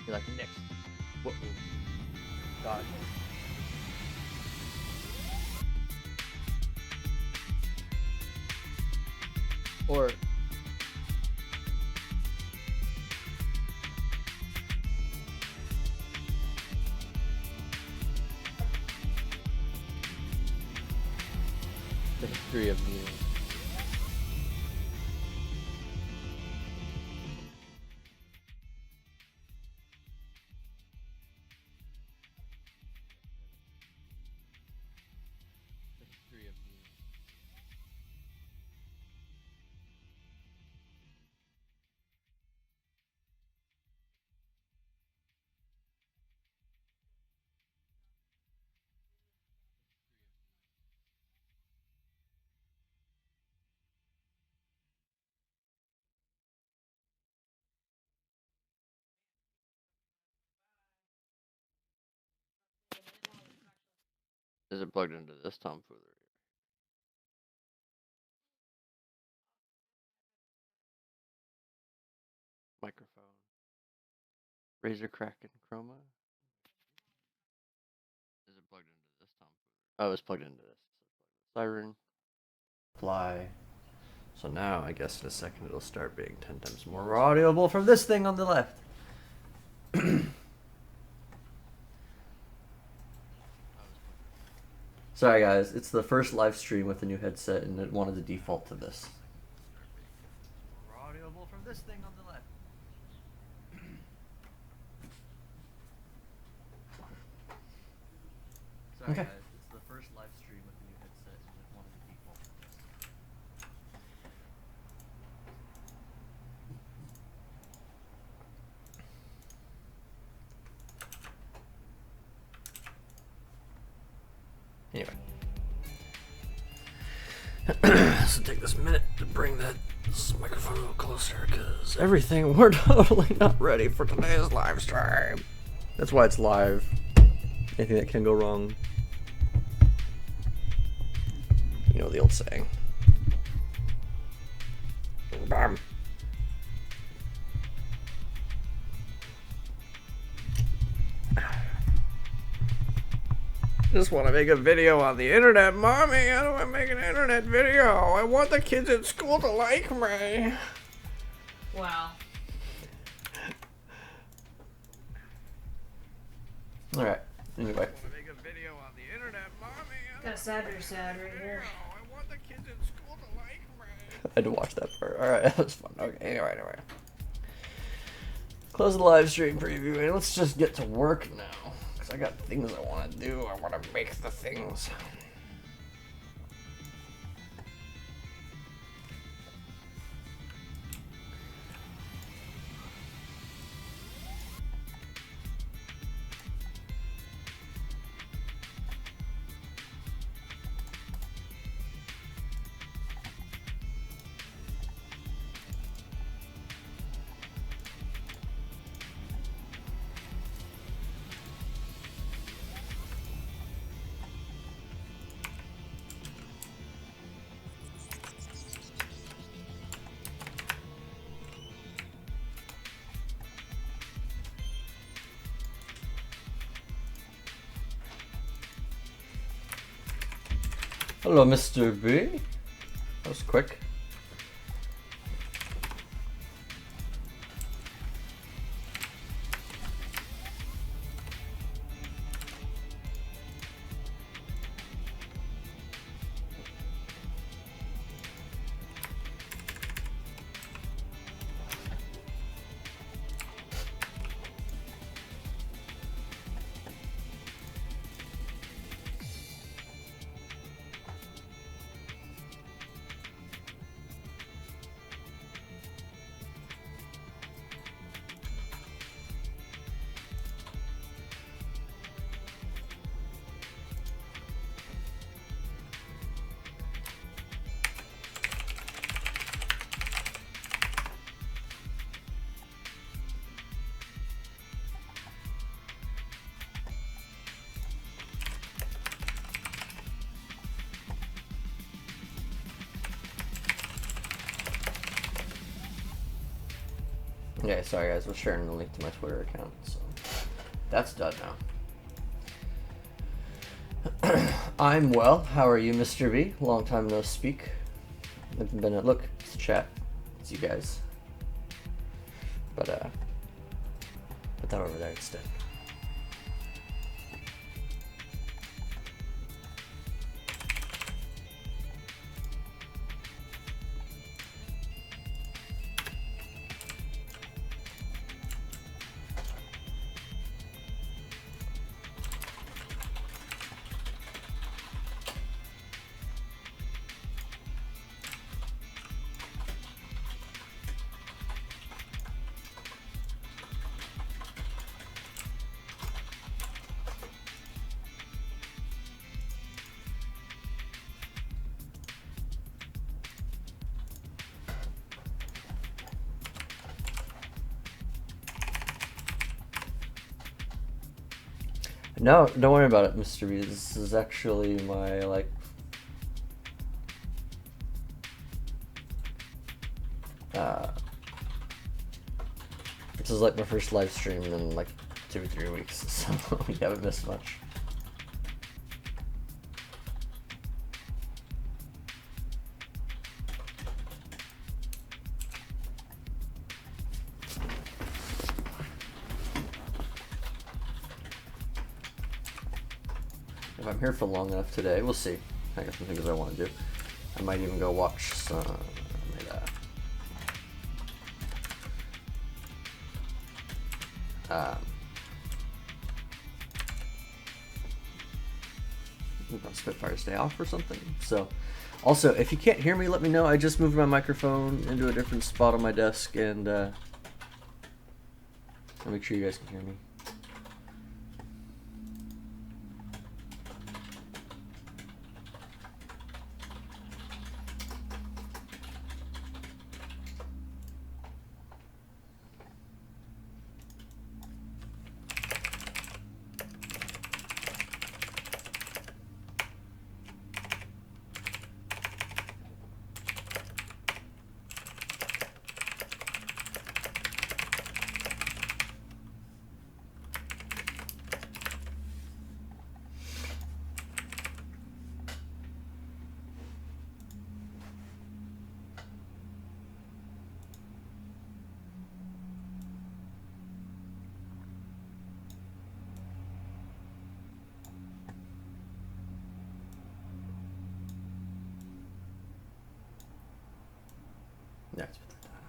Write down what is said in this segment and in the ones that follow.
You're like, next. What? God. Or the history of meals. The history of meals. Is it plugged into this tomfoolery? Microphone. Razor Kraken Chroma. Is it plugged into this tomfoolery? Oh, it's plugged into this. Siren. Fly. So now, I guess in a second it'll start being 10 times more audible from this thing on the left. Sorry guys, it's the first live stream with the new headset and it wanted to default to this. More audible from this thing on the left. Sorry guys, it's the first live stream with the new headset and it wanted to default to this. Anyway. So take this minute to bring this microphone a little closer because we're totally not ready for today's live stream. That's why it's live. Anything that can go wrong. You know the old saying. Bam. Just want to make a video on the internet. Mommy, how do I make an internet video? I want the kids at school to like me. Wow. Alright, anyway. Got a sad right here. I want the kids at school to like me. I had to watch that part. Alright, that was fun. Okay, anyway. Close the live stream preview and let's just get to work now. I got things I want to do. I want to make the things. Hello, Mr. B. That was quick. Yeah, sorry guys, we're sharing the link to my Twitter account, so. That's done now. I'm well. How are you, Mr. B? Long time no speak. Haven't been look, it's the chat. It's you guys. But put that over there instead. No, don't worry about it, Mr. B. This is actually my, like, this is like my first live stream in like 2 or 3 weeks, so you haven't missed much. If I'm here for long enough today, we'll see. I got some things I want to do. I might even go watch some. Spitfire's Day off or something. So, also, if you can't hear me, let me know. I just moved my microphone into a different spot on my desk, and I'll make sure you guys can hear me. Yeah, let's put that down.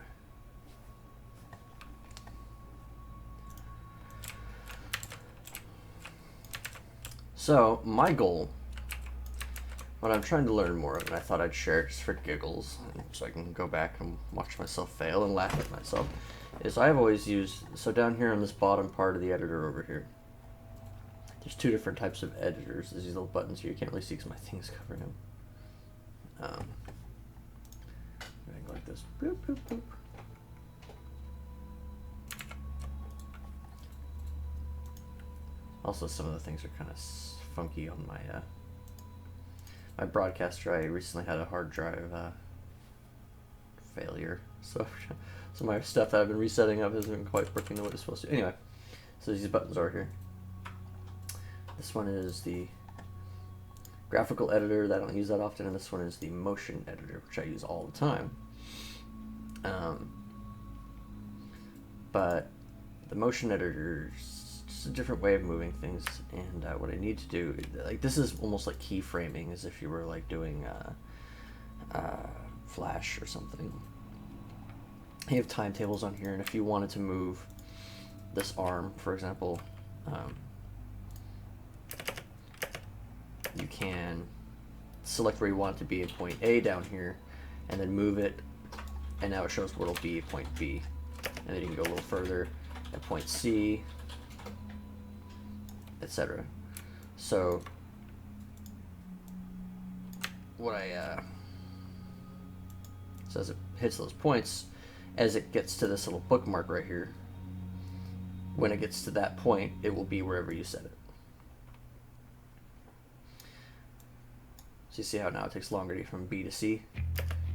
So, my goal, what I'm trying to learn more of, and I thought I'd share it just for giggles, so I can go back and watch myself fail and laugh at myself, is I've always used, so down here on this bottom part of the editor over here, there's 2 different types of editors. There's these little buttons here. You can't really see because my thing's covering them. Go like this. Boop, boop, boop. Also, some of the things are kind of funky on my my broadcaster. I recently had a hard drive failure, so some of my stuff that I've been resetting up hasn't been quite working the way it's supposed to. Anyway, so these buttons are here. This one is the graphical editor that I don't use that often, and this one is the motion editor, which I use all the time. But the motion editor is just a different way of moving things, and what I need to do, like, this is almost like keyframing, as if you were like doing Flash or something. You have timetables on here, and if you wanted to move this arm, for example, you can select where you want it to be at point A down here, and then move it, and now it shows where it'll be at point B. And then you can go a little further at point C, etc. So what so as it hits those points, as it gets to this little bookmark right here, when it gets to that point, it will be wherever you set it. So you see how now it takes longer to get from B to C?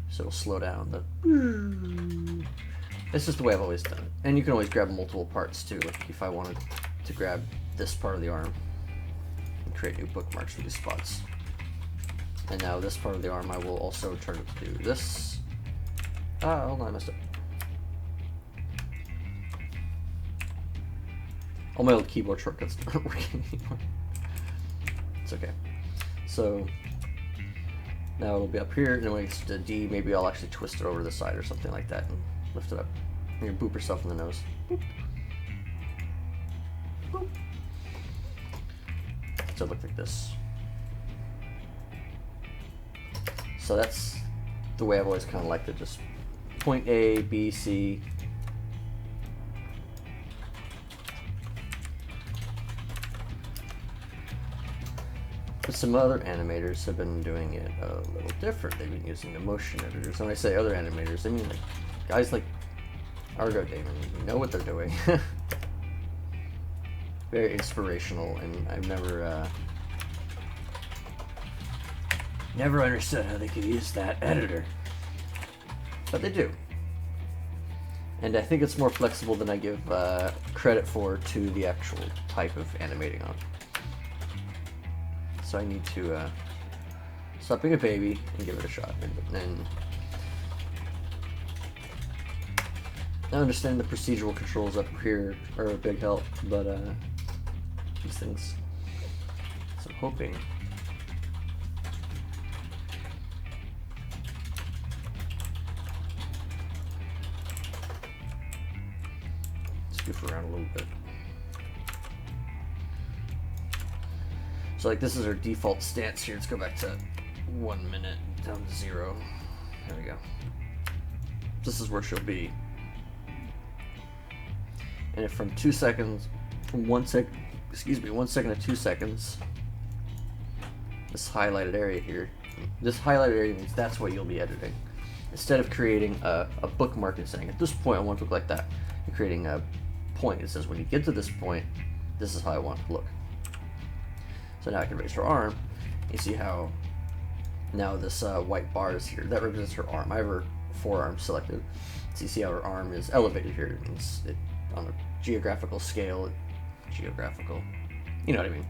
So it'll slow down the... It's just the way I've always done it. And you can always grab multiple parts too, like if I wanted to grab this part of the arm and create new bookmarks for these spots. And now this part of the arm I will also turn it to do this. Ah, hold on, I messed up. All my old keyboard shortcuts aren't working anymore. It's okay. So now it'll be up here, and then when it gets to D, maybe I'll actually twist it over to the side or something like that and lift it up. And you boop yourself in the nose. Boop. Boop. So it look like this. So that's the way I've always kind of liked it. Just point A, B, C. But some other animators have been doing it a little different. They've been using the motion editors. When I say other animators, I mean like guys like Argo Damon, who know what they're doing. Very inspirational, and I've never understood how they could use that editor. But they do. And I think it's more flexible than I give credit for to the actual type of animating on. So I need to stop being a baby and give it a shot. And I understand the procedural controls up here are a big help, but these things. So I'm hoping. Let's goof around a little bit. So like this is our default stance here. Let's go back to 1 minute down to 0. There we go. This is where she'll be. And if from 2 seconds, from 1 second to 2 seconds, this highlighted area here, this highlighted area means that's what you'll be editing. Instead of creating a bookmark and saying, at this point I want it to look like that, you're creating a point. It says when you get to this point, this is how I want it to look. So now I can raise her arm. You see how now this white bar is here. That represents her arm. I have her forearm selected. So you see how her arm is elevated here. On a geographical scale, you know what I mean?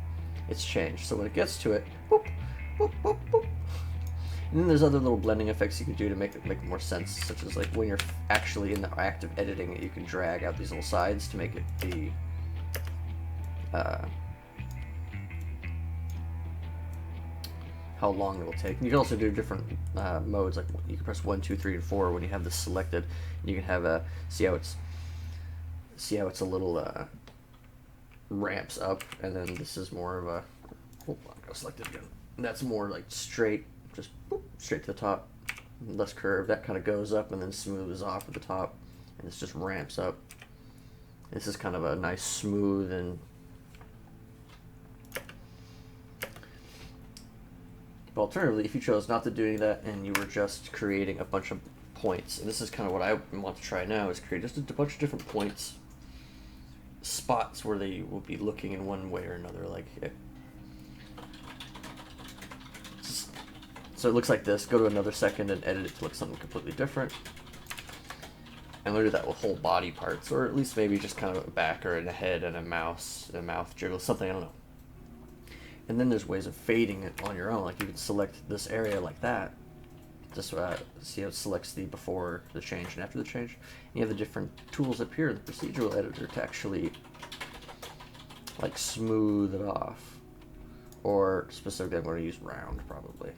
It's changed. So when it gets to it, boop, boop, boop, boop. And then there's other little blending effects you can do to make it make more sense, such as like when you're actually in the act of editing it, you can drag out these little sides to make it be how long it will take. And you can also do different modes, like you can press 1, 2, 3, and 4 when you have this selected. And you can have see how it's a little ramps up, and then this is more of a go select it again. And that's more like straight, just boop, straight to the top, less curved. That kind of goes up and then smooths off at the top, and this just ramps up. This is kind of a nice smooth and But alternatively, if you chose not to do any of that and you were just creating a bunch of points, and this is kind of what I want to try now, is create just a bunch of different points, spots where they will be looking in one way or another. Like, so it looks like this. Go to another second and edit it to look something completely different. And we'll do that with whole body parts, or at least maybe just kind of a back or a head and a mouth jiggle, something, I don't know. And then there's ways of fading it on your own. Like you can select this area like that. Just see how it selects the before the change and after the change. And you have the different tools up here in the procedural editor to actually like smooth it off. Or specifically, I'm going to use round probably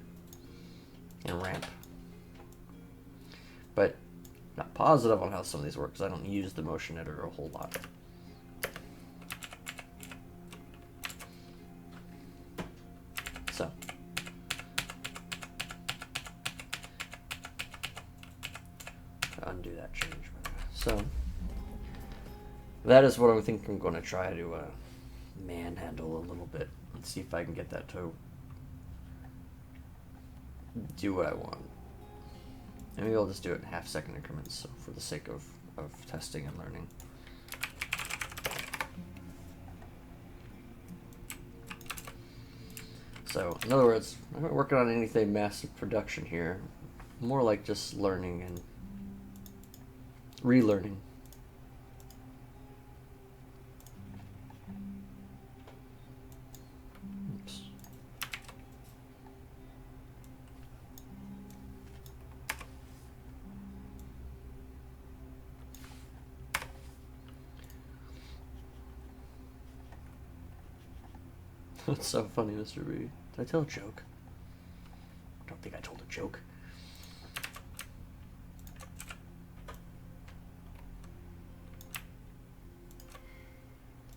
and ramp. But not positive on how some of these work because I don't use the motion editor a whole lot. So undo that change. So that is what I think I'm going to try to manhandle a little bit. Let's see if I can get that to do what I want. And maybe I'll just do it in half-second increments, so for the sake of testing and learning. So, in other words, I'm not working on anything massive production here. More like just learning and relearning. That's so funny, Mr. B. Did I tell a joke? I don't think I told a joke.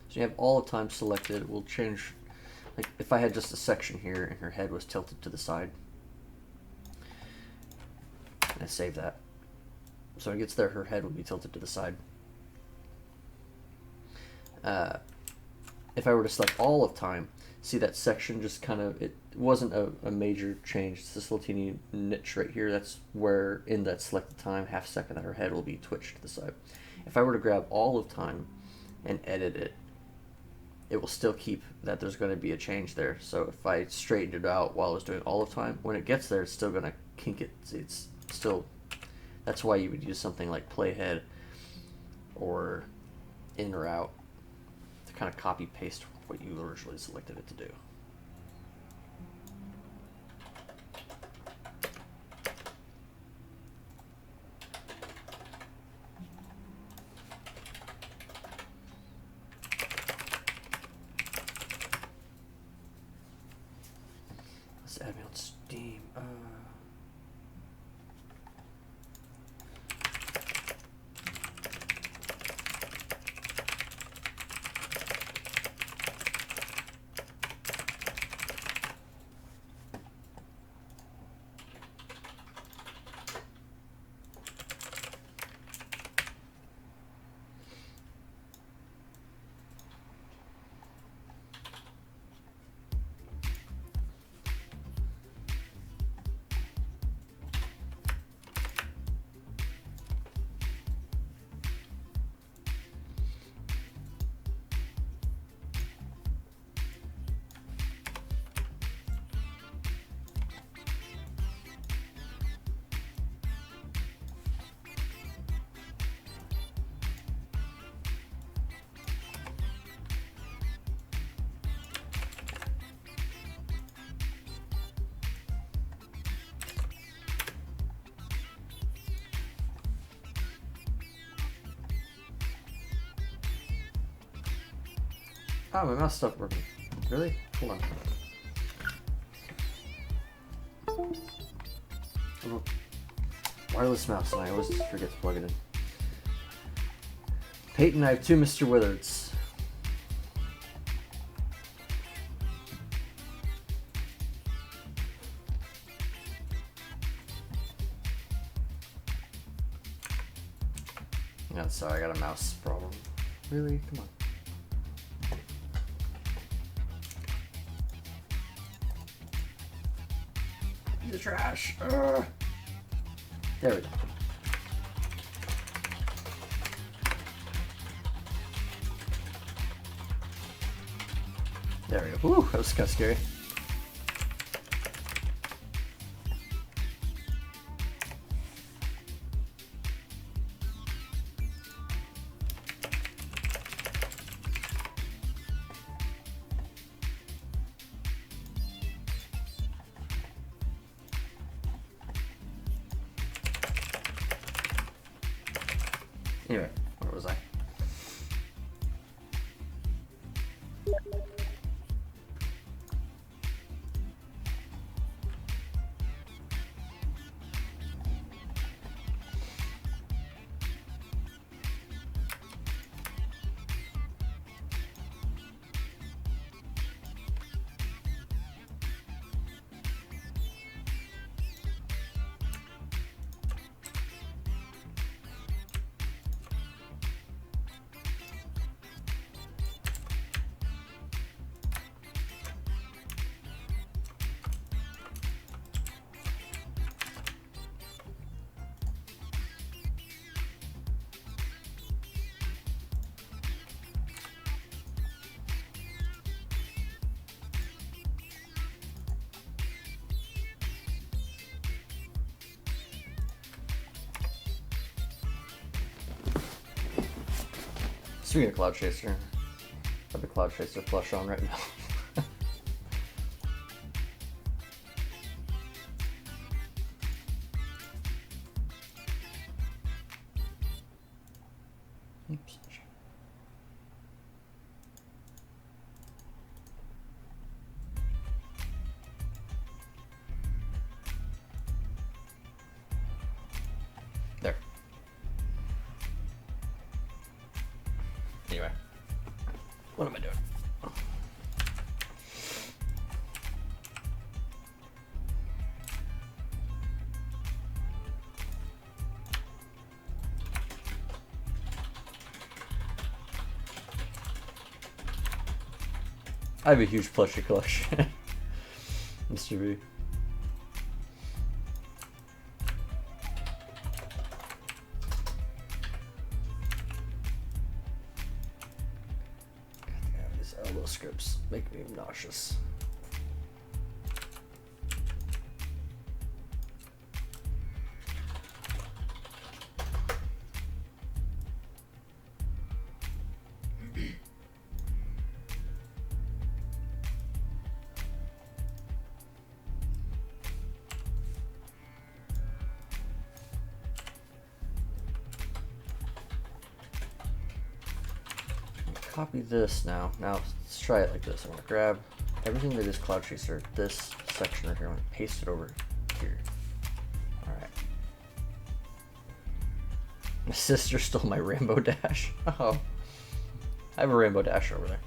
So you have all of time selected. We'll change, like if I had just a section here and her head was tilted to the side. And I save that. So when it gets there, her head will be tilted to the side. If I were to select all of time, see that section just kind of, it wasn't a major change. It's this little teeny niche right here. That's where in that selected time, half second, that her head will be twitched to the side. If I were to grab all of time and edit it, it will still keep that there's going to be a change there. So if I straightened it out while I was doing all of time, when it gets there, it's still going to kink it. It's still, that's why you would use something like playhead or in or out to kind of copy paste what you originally selected it to do. Let's add me on Steam. Oh, my mouse stopped working. Really? Hold on. Oh, wireless mouse, and I always forget to plug it in. Peyton, I have two Mr. Withards. No, sorry, I got a mouse problem. Really? Come on. The trash. Ugh. There we go. There we go. Woo, that was kind of scary. Anyway, where was I? Speaking of Cloud Chaser, I have the Cloud Chaser plush on right now. Oops. What am I doing? I have a huge plushie collection. Mr. V. God, these elbow scripts make me nauseous. Copy this now. Now let's try it like this. I'm gonna grab everything that is Cloud Chaser, this section right here. I'm gonna paste it over here. Alright. My sister stole my rainbow dash. Oh. I have a rainbow dash over there.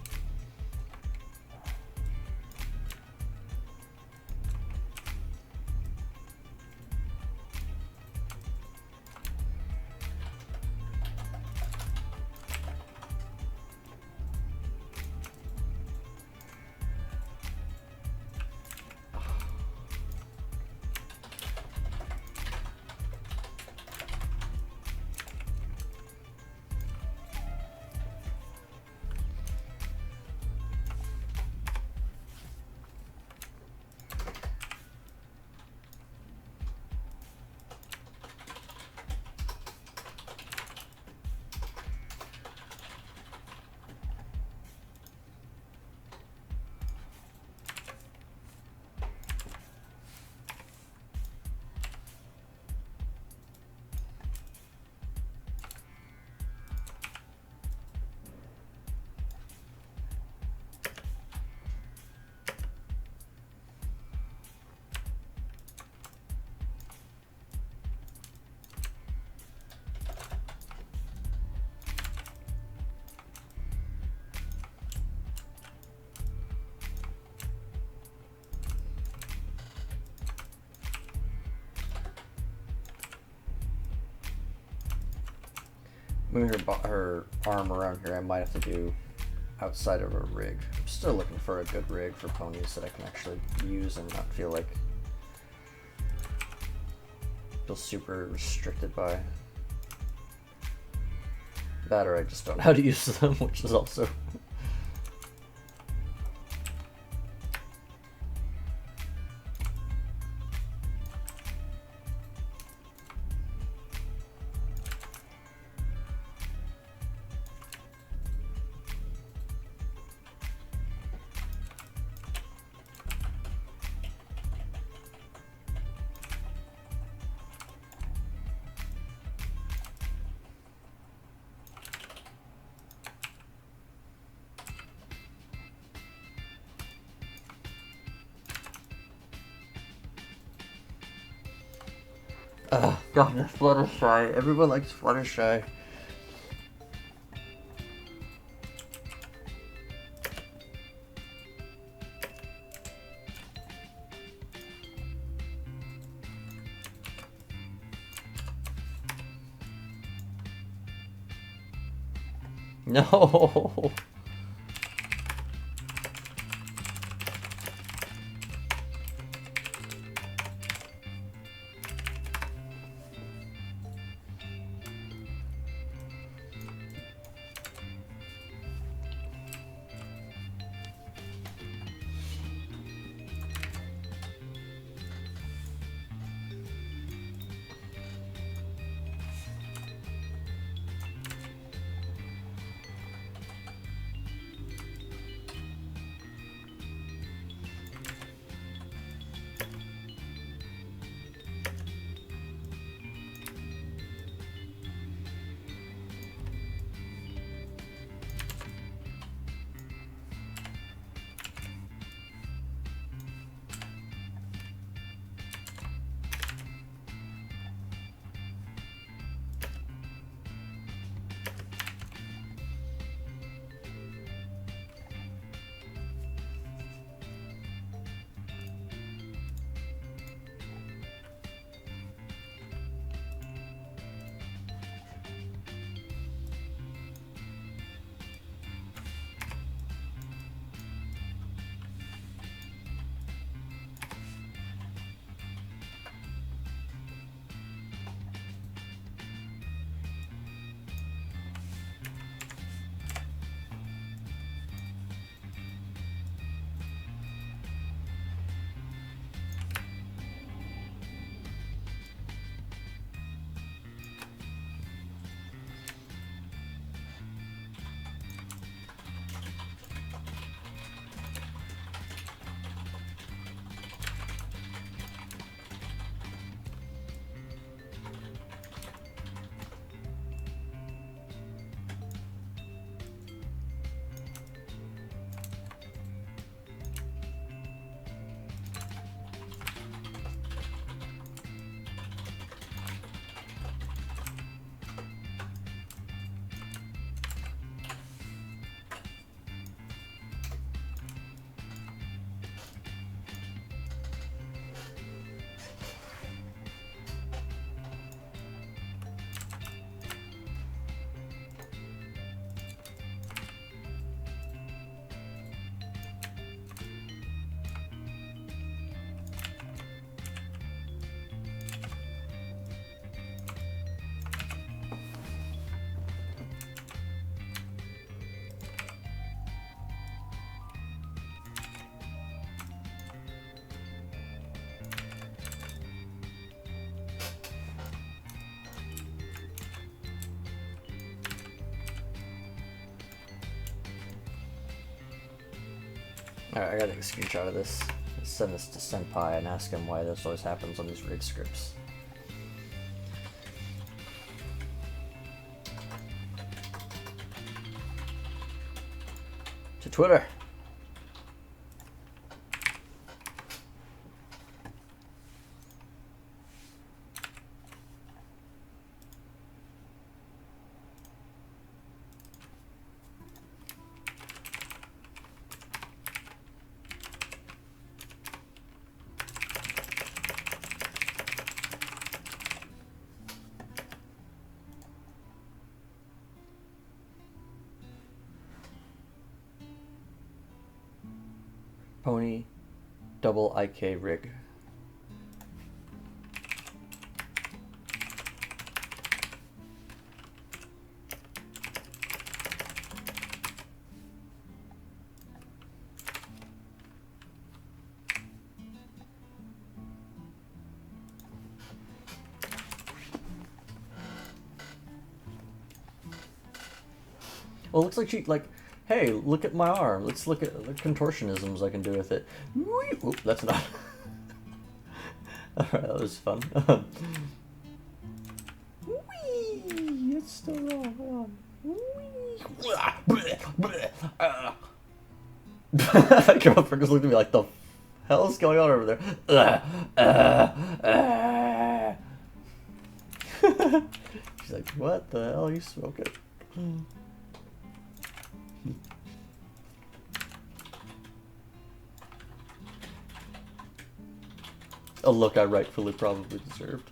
Moving her arm around here, I might have to do outside of a rig. I'm still looking for a good rig for ponies that I can actually use and not feel super restricted by. That, or I just don't know how to use them, which is also God, the Fluttershy. Everyone likes Fluttershy. No. Alright, I gotta take a screenshot of this. Send this to Senpai and ask him why this always happens on these rig scripts. To Twitter. Pony double IK rig. Well, it looks like she, like, hey, look at my arm. Let's look at the contortionisms I can do with it. Oop, that's not. Alright, that was fun. Whee! It's still wrong. Hold on. My girlfriend just looked at me like, the hell's going on over there? She's like, what the hell are you smoking? A look I rightfully probably deserved.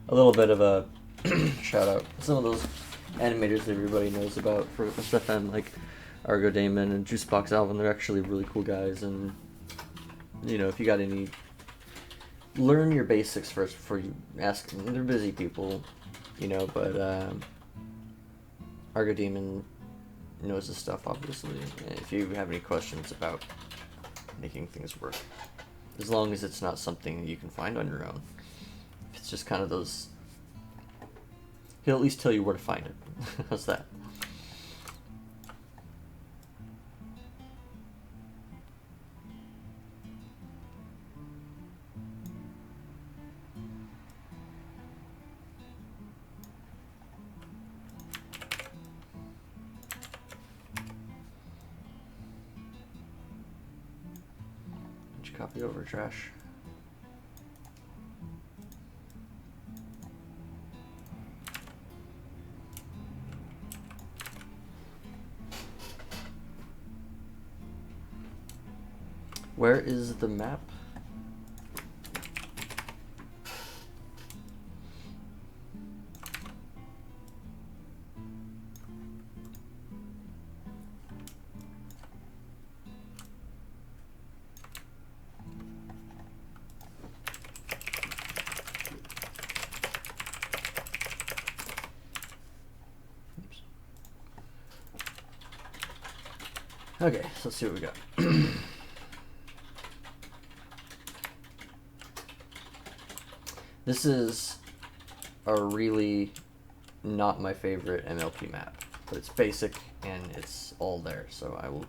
A little bit of a shout out to some of those animators that everybody knows about for SFM, like Argo Damon and Juicebox Alvin. They're actually really cool guys, and you know, if you got any, learn your basics first before you ask them. They're busy people, you know, but Argo Demon knows his stuff, obviously. If you have any questions about making things work, as long as it's not something you can find on your own. If it's just kind of those, he'll at least tell you where to find it. How's that? Copy over trash. Where is the map? Okay, so let's see what we got. This is a really not my favorite MLP map, but it's basic and it's all there, so I will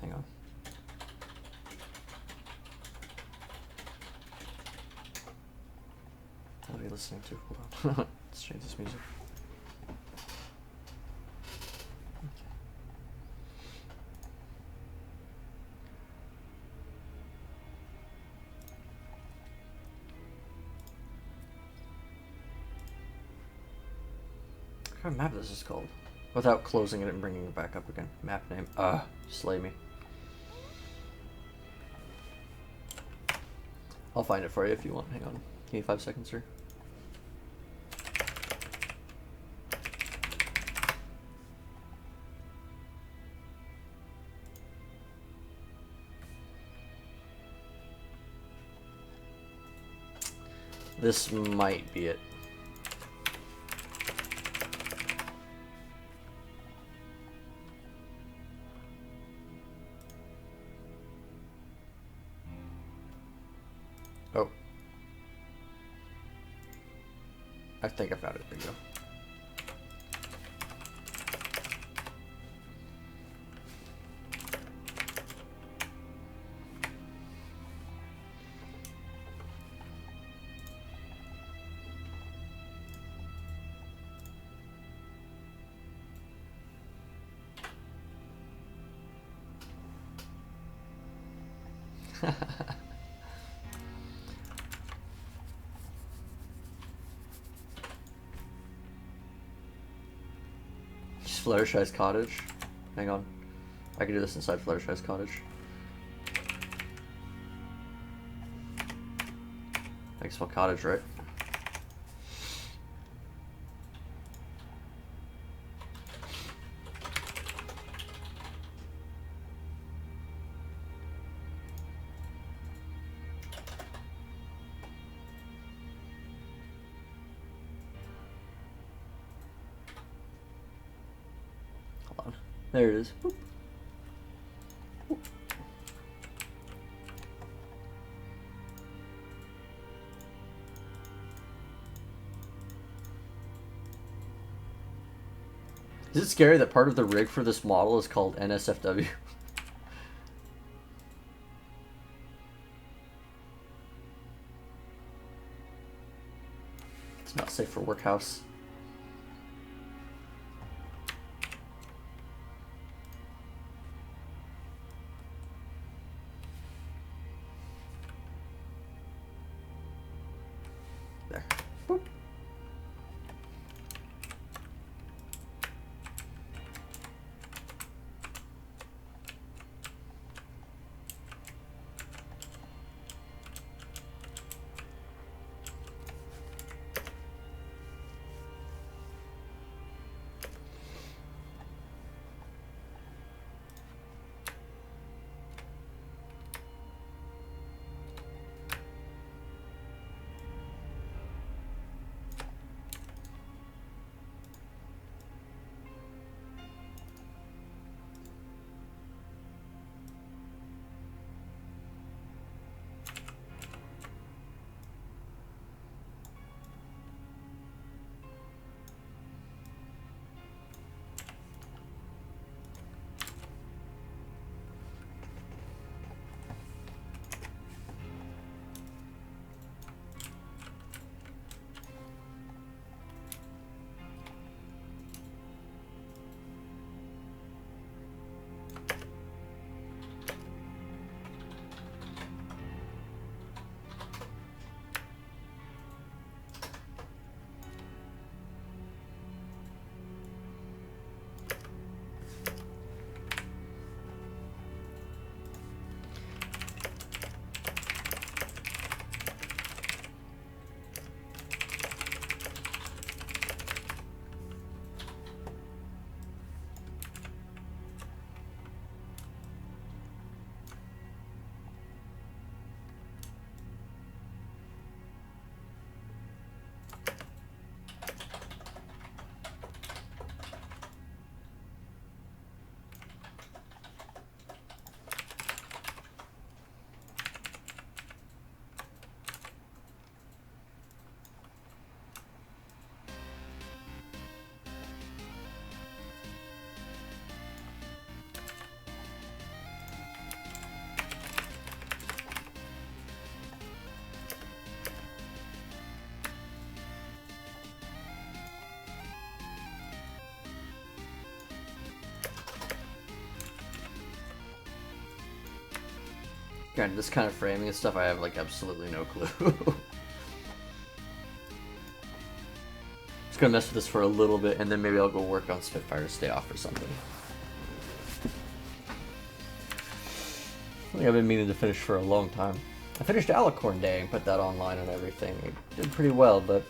hang on. What are we listening to? Hold on. Let's change this music. What kind of map this is called? Without closing it and bringing it back up again. Map name. Slay me. I'll find it for you if you want. Hang on. Give me 5 seconds, sir. This might be it. Oh. I think I found it. There you go. Just Fluttershy's cottage. Hang on. I can do this inside Fluttershy's cottage. I can spell cottage, right? Hold on. There it is. Boop. Boop. Is it scary that part of the rig for this model is called NSFW? It's not safe for workhouse. There. Boop. Granted, this kind of framing and stuff, I have like absolutely no clue. Just gonna mess with this for a little bit, and then maybe I'll go work on Spitfire's Stay Off or something. I think I've been meaning to finish for a long time. I finished Alicorn Day and put that online and everything. It did pretty well, but...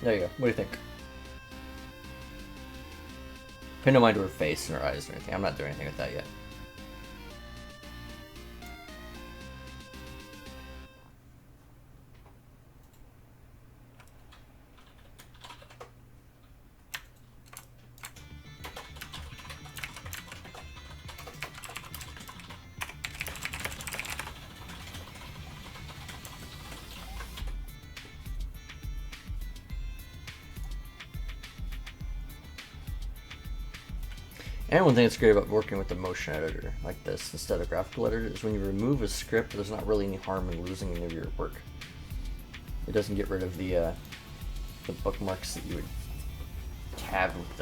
There you go. What do you think? Pay no mind to her face and her eyes or anything. I'm not doing anything with that yet. And one thing that's great about working with the motion editor like this instead of graphical editor is when you remove a script, there's not really any harm in losing any of your work. It doesn't get rid of the bookmarks that you would have with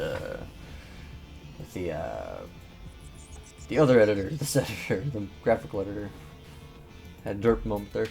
the other editor, this editor, the graphical editor. Had a derp moment there.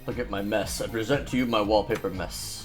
Look at my mess. I present to you my wallpaper mess.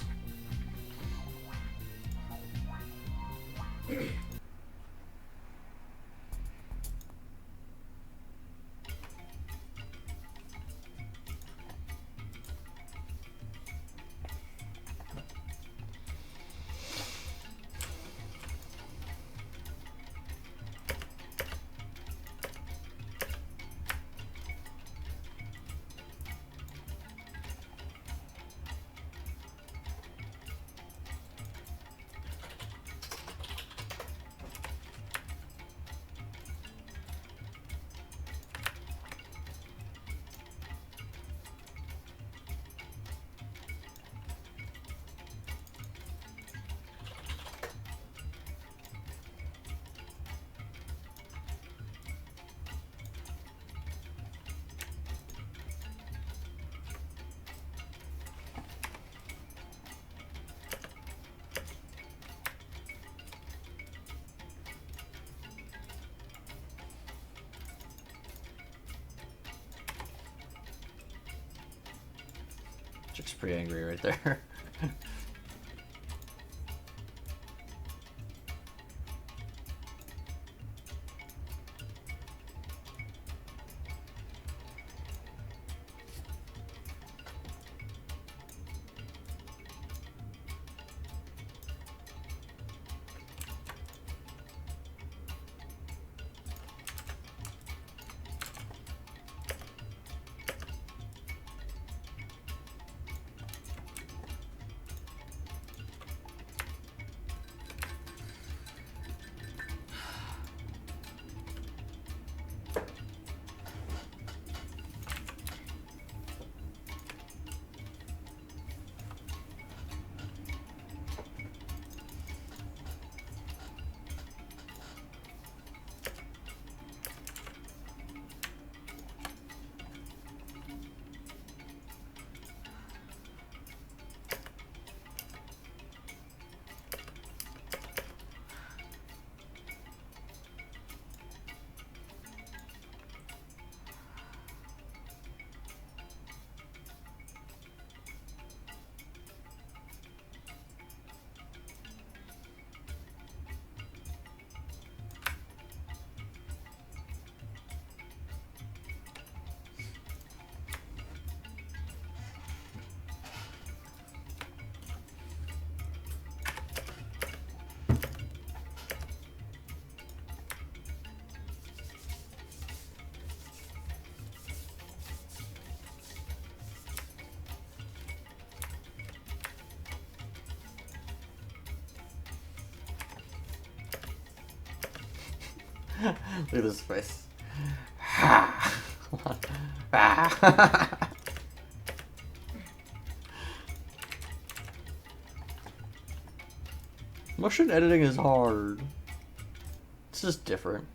Chick's pretty angry right there. Look at this face. Motion editing is hard. It's just different.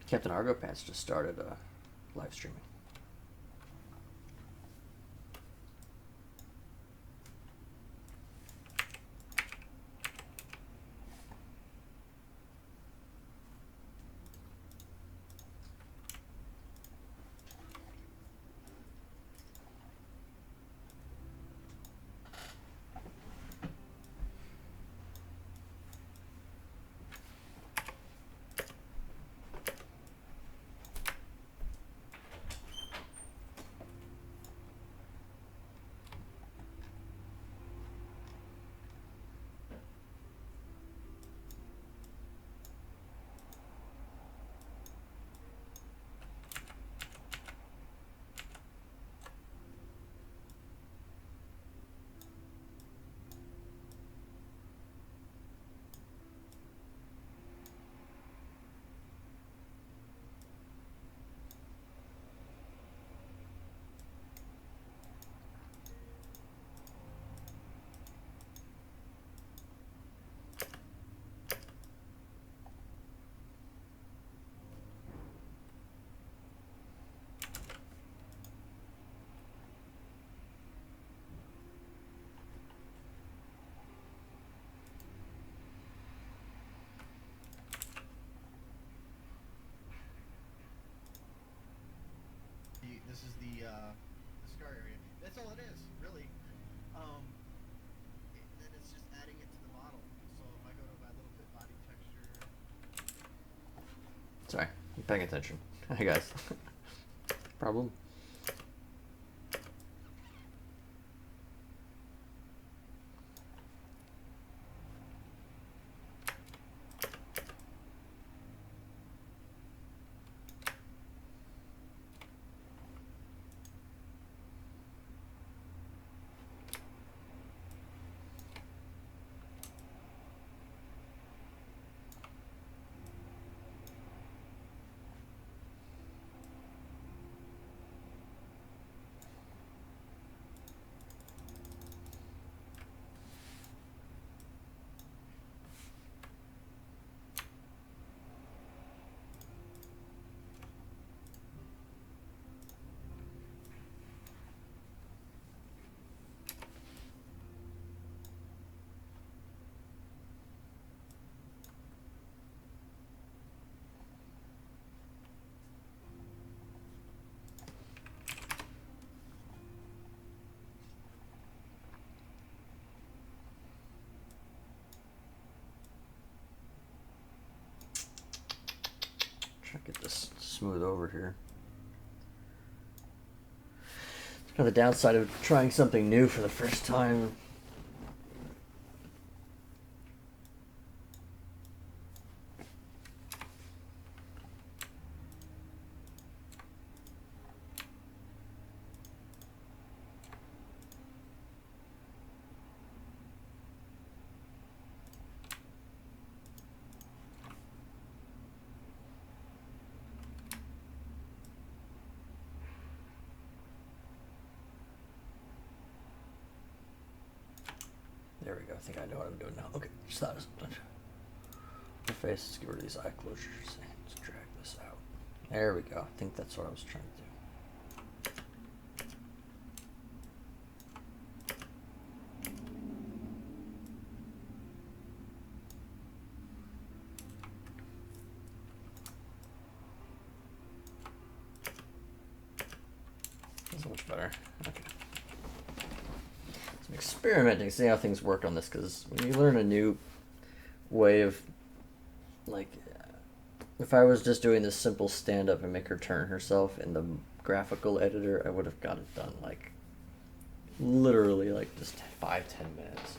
Captain Argo Pants just started live streaming. This is the scar area. That's all it is, really. Then it's just adding it to the model. So if I go to my little bit body texture. Sorry, I'm paying attention. Hey guys. Problem? smooth over here. It's kind of the downside of trying something new for the first time. There we go. I think I know what I'm doing now. Okay, just thought it was done. Interface, let's get rid of these eye closures. Let's drag this out. There we go. I think that's what I was trying to do. That's much better. Okay. I'm experimenting, see how things work on this, because when you learn a new way of, like, if I was just doing this simple stand-up and make her turn herself in the graphical editor, I would have got it done, like, literally, like, just 5-10 minutes.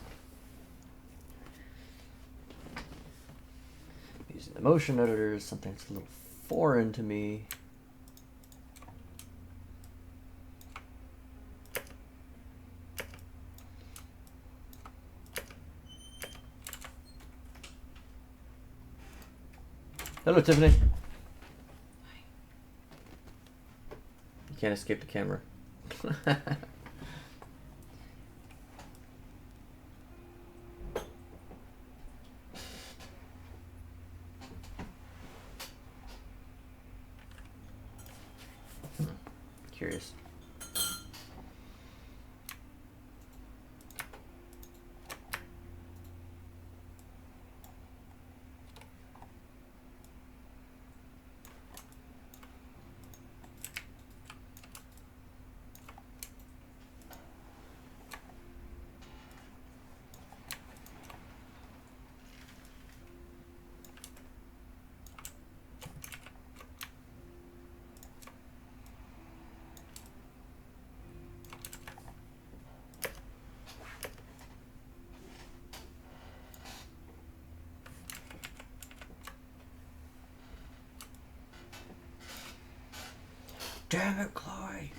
Using the motion editor is something that's a little foreign to me. Hello, Tiffany. You can't escape the camera. Curious. Damn it, Chloe.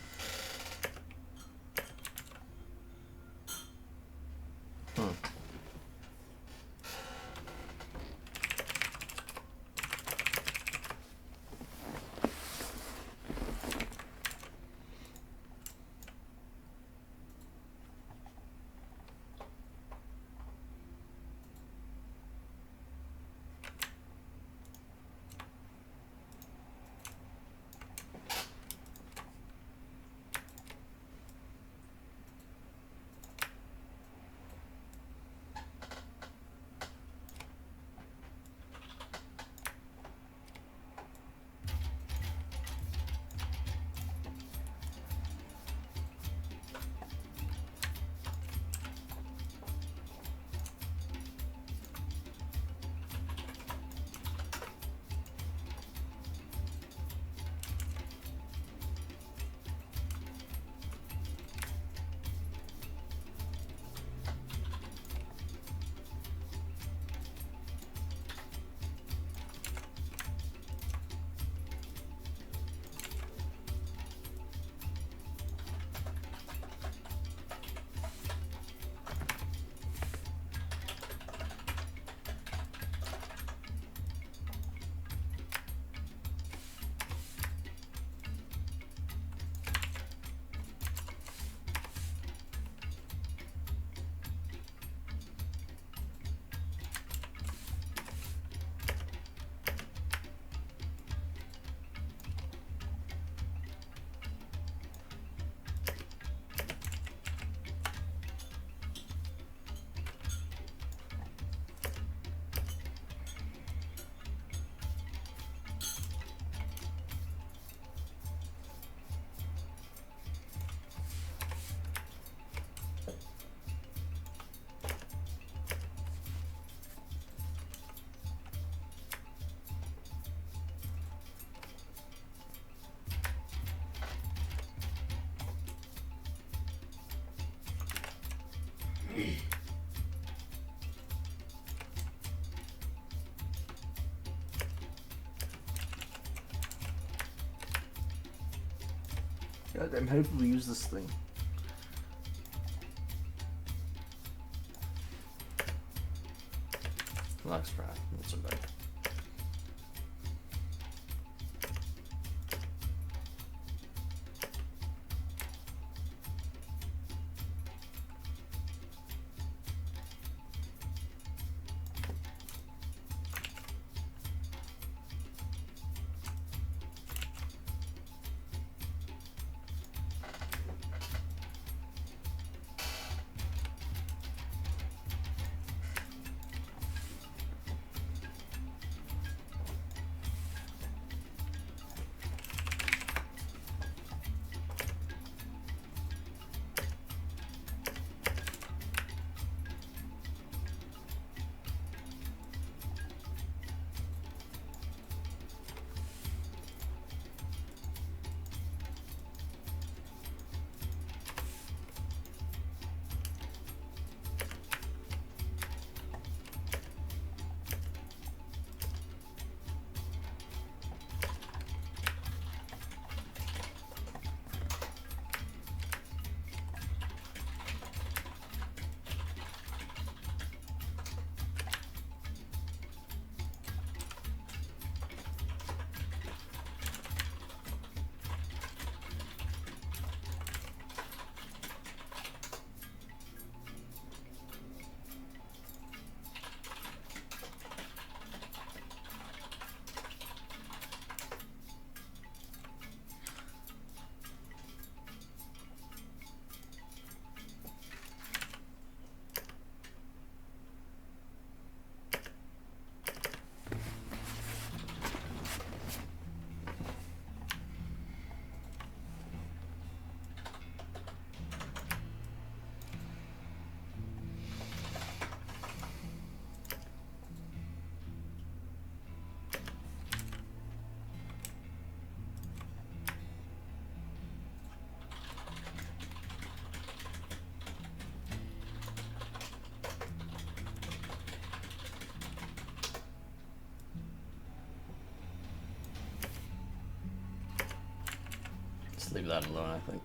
God damn, how do people use this thing? Relax, Brad. Not so bad. Just leave that alone, I think.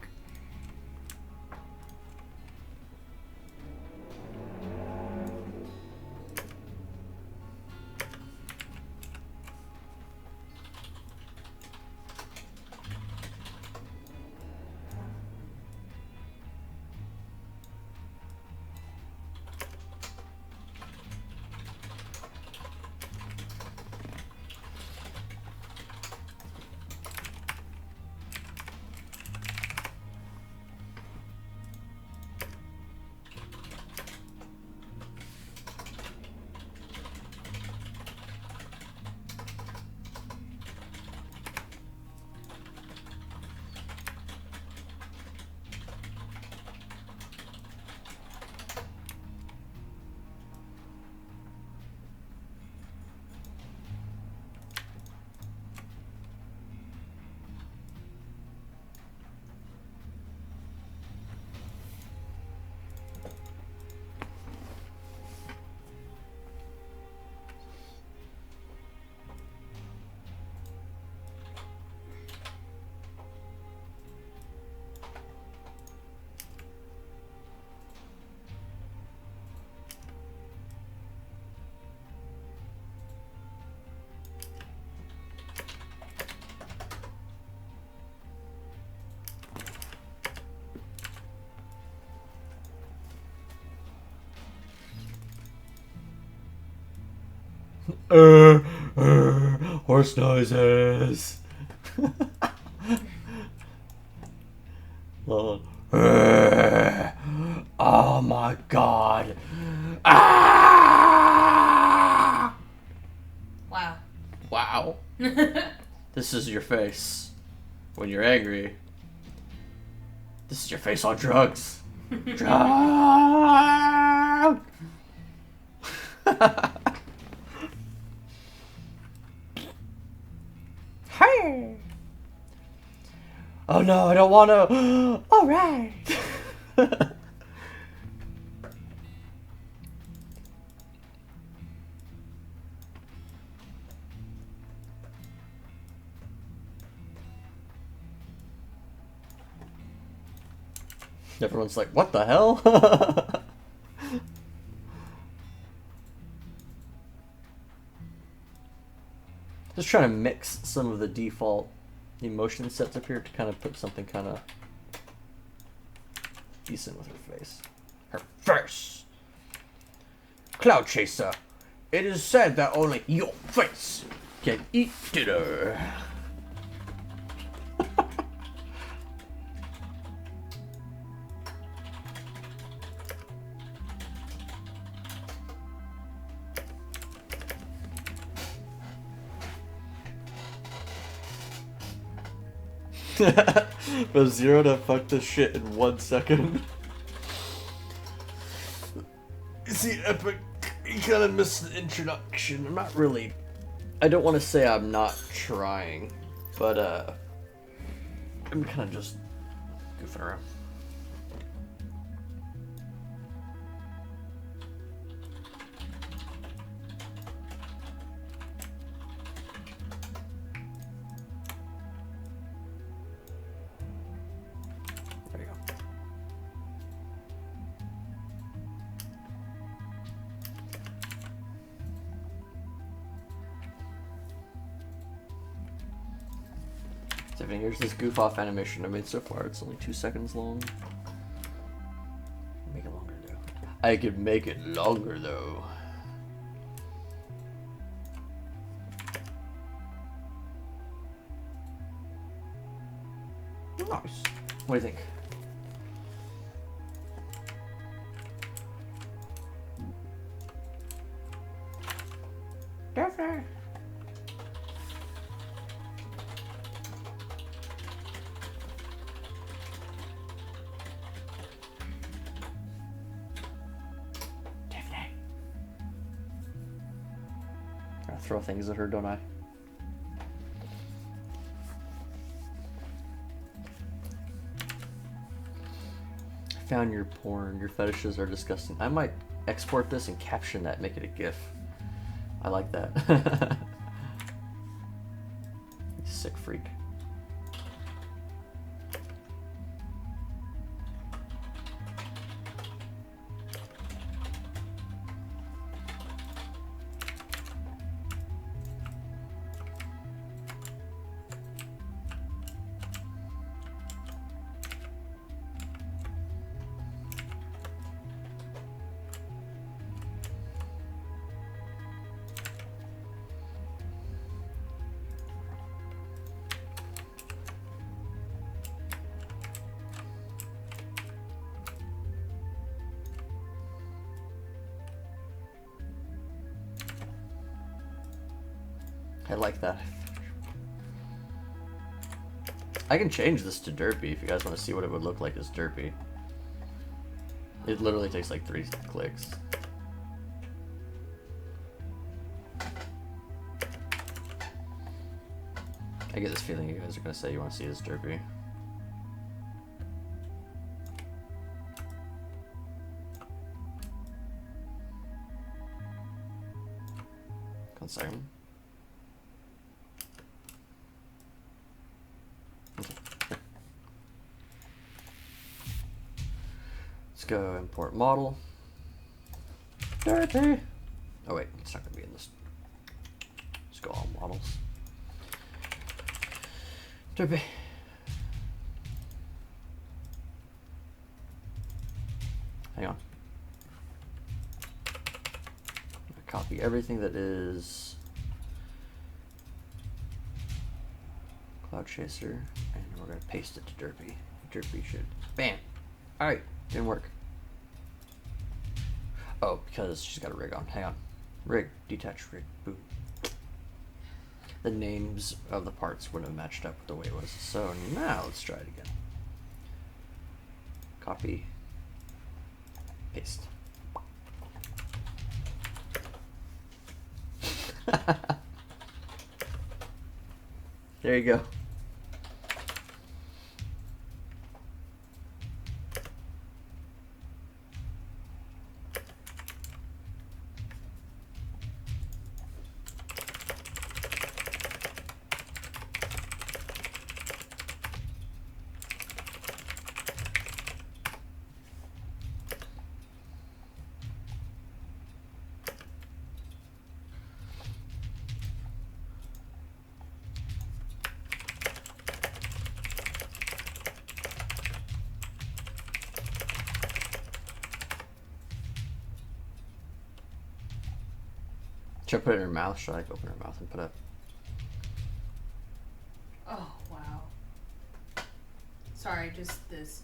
Horse noises. Oh my god. Ah! Wow. Wow. This is your face when you're angry. This is your face on drugs. Drug. Hey. Oh no, I don't want to. All right. Everyone's like, what the hell? Just trying to mix some of the default emotion sets up here to kind of put something kind of decent with her face. Her face! Cloud Chaser, it is said that only your face can eat dinner. From 0 to fuck this shit in 1 second. See, Epic, you kind of missed the introduction. I'm not really... I don't want to say I'm not trying, but I'm kind of just goofing around. There you go. Tiffany, here's this goof off animation I made so far. It's only 2 seconds long. Make it longer though. I could make it longer though. Nice. What do you think? Daphne. I throw things at her, don't I? I found your porn. Your fetishes are disgusting. I might export this and caption that, make it a GIF. I like that. You sick freak. I like that. I can change this to derpy if you guys want to see what it would look like as derpy. It literally takes like 3 clicks. I get this feeling you guys are going to say you want to see it as derpy. Concern. Let's go import model. Derpy. Oh wait, it's not gonna be in this. Let's go all models. Derpy. Hang on. Copy everything that is Cloud Chaser, and we're gonna paste it to derpy. Derpy should. Bam. All right, didn't work. Oh, because she's got a rig on. Hang on. Rig, detach rig, boom. The names of the parts wouldn't have matched up with the way it was. So now let's try it again. Copy, paste. There you go. Should I put it in her mouth? Should I like open her mouth and put it? Oh, wow. Sorry, just this.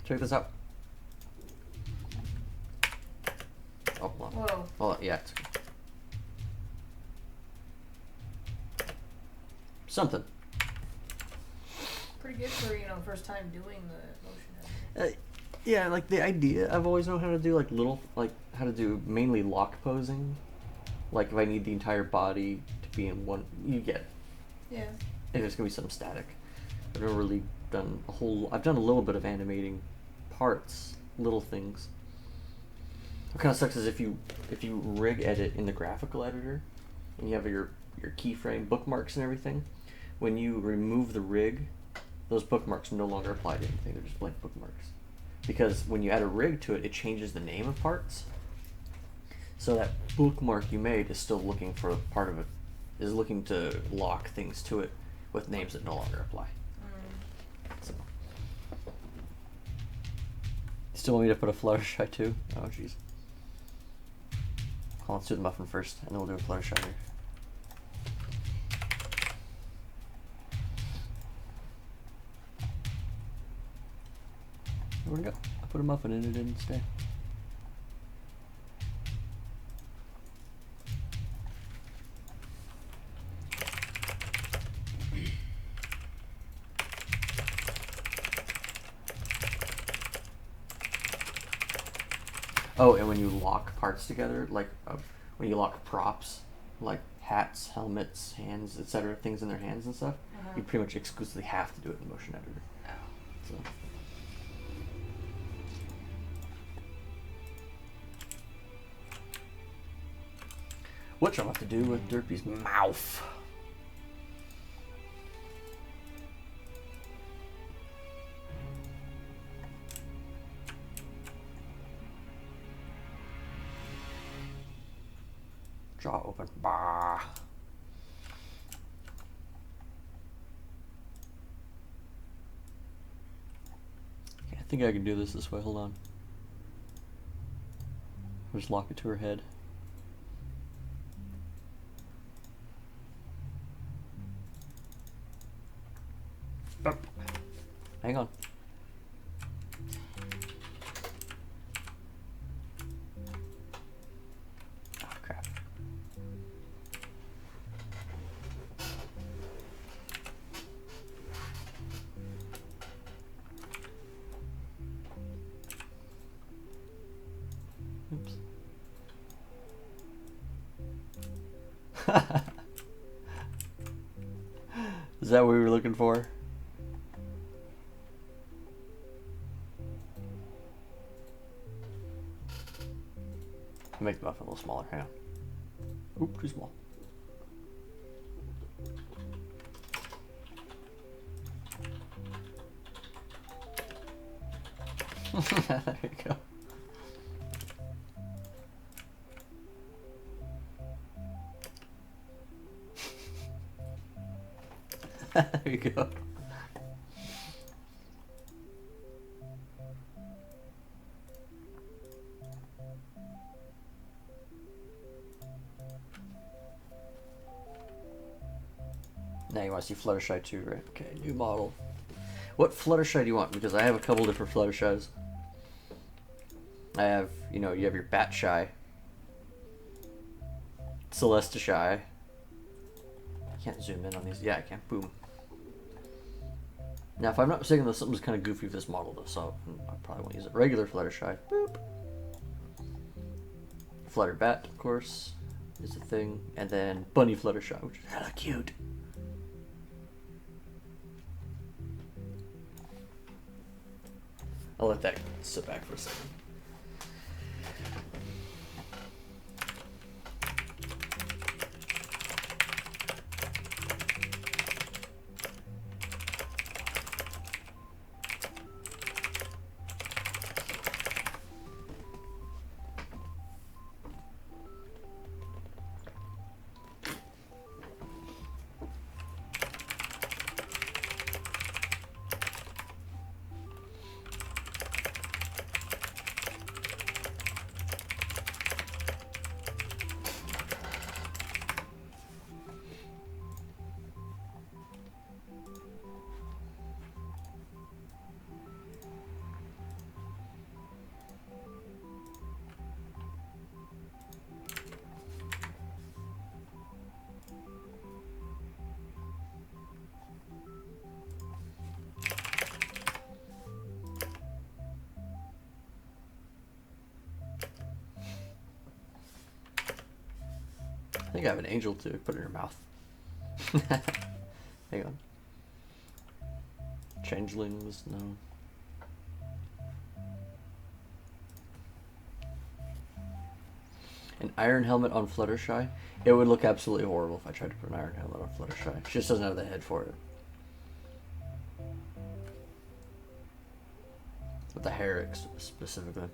Check this out. Oh, hold on. Whoa. Hold on. Yeah. It's something. Pretty good for, first time doing the motion editing. Yeah, like the idea. I've always known how to do like little, like how to do mainly lock posing. Like if I need the entire body to be in one, you get it. Yeah. If it's gonna be something static. I've never really done a whole. I've done a little bit of animating parts, little things. What kind of sucks is if you rig edit in the graphical editor, and you have your keyframe bookmarks and everything. When you remove the rig, those bookmarks no longer apply to anything. They're just blank bookmarks. Because when you add a rig to it, it changes the name of parts. So that bookmark you made is still looking for a part of it, is looking to lock things to it with names that no longer apply. So. Still want me to put a Fluttershy too? Oh jeez. Well, let's do the muffin first, and then we'll do a Fluttershy here. Where'd it go? I put a muffin in, it didn't stay. Oh, and when you lock parts together, like when you lock props, like hats, helmets, hands, etc., things in their hands and stuff, you pretty much exclusively have to do it in the motion editor. Oh. So. Which I'll have to do with Derpy's mouth. Jaw open. Bah. Okay, I think I can do this way. Hold on. I'll just lock it to her head. Hang on. Oh, crap. Oops. Is that what we were looking for? Make the muffin a little smaller. Hang on. Oop, too small. There you go. There you go. Now you want to see Fluttershy too, right? Okay, new model. What Fluttershy do you want? Because I have a couple different Fluttershys. I have, you have your Batshy, Celestishy. I can't zoom in on these. Yeah, I can. Boom. Now, if I'm not mistaken, something's kind of goofy with this model, though, so I probably won't use it. Regular Fluttershy. Boop. Flutterbat, of course, is a thing. And then Bunny Fluttershy, which is hella cute. I'll let that sit back for a second. think I have an angel to put in her mouth. Hang on. Changelings, no. An iron helmet on Fluttershy? It would look absolutely horrible if I tried to put an iron helmet on Fluttershy. She just doesn't have the head for it. With the hair specifically.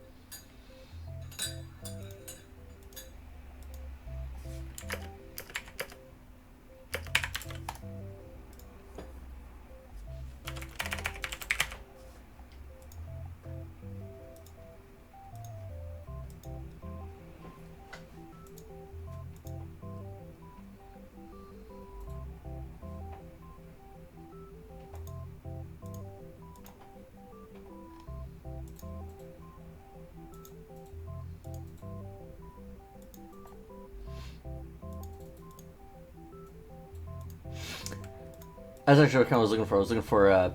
That's actually what I was looking for. I was looking for, and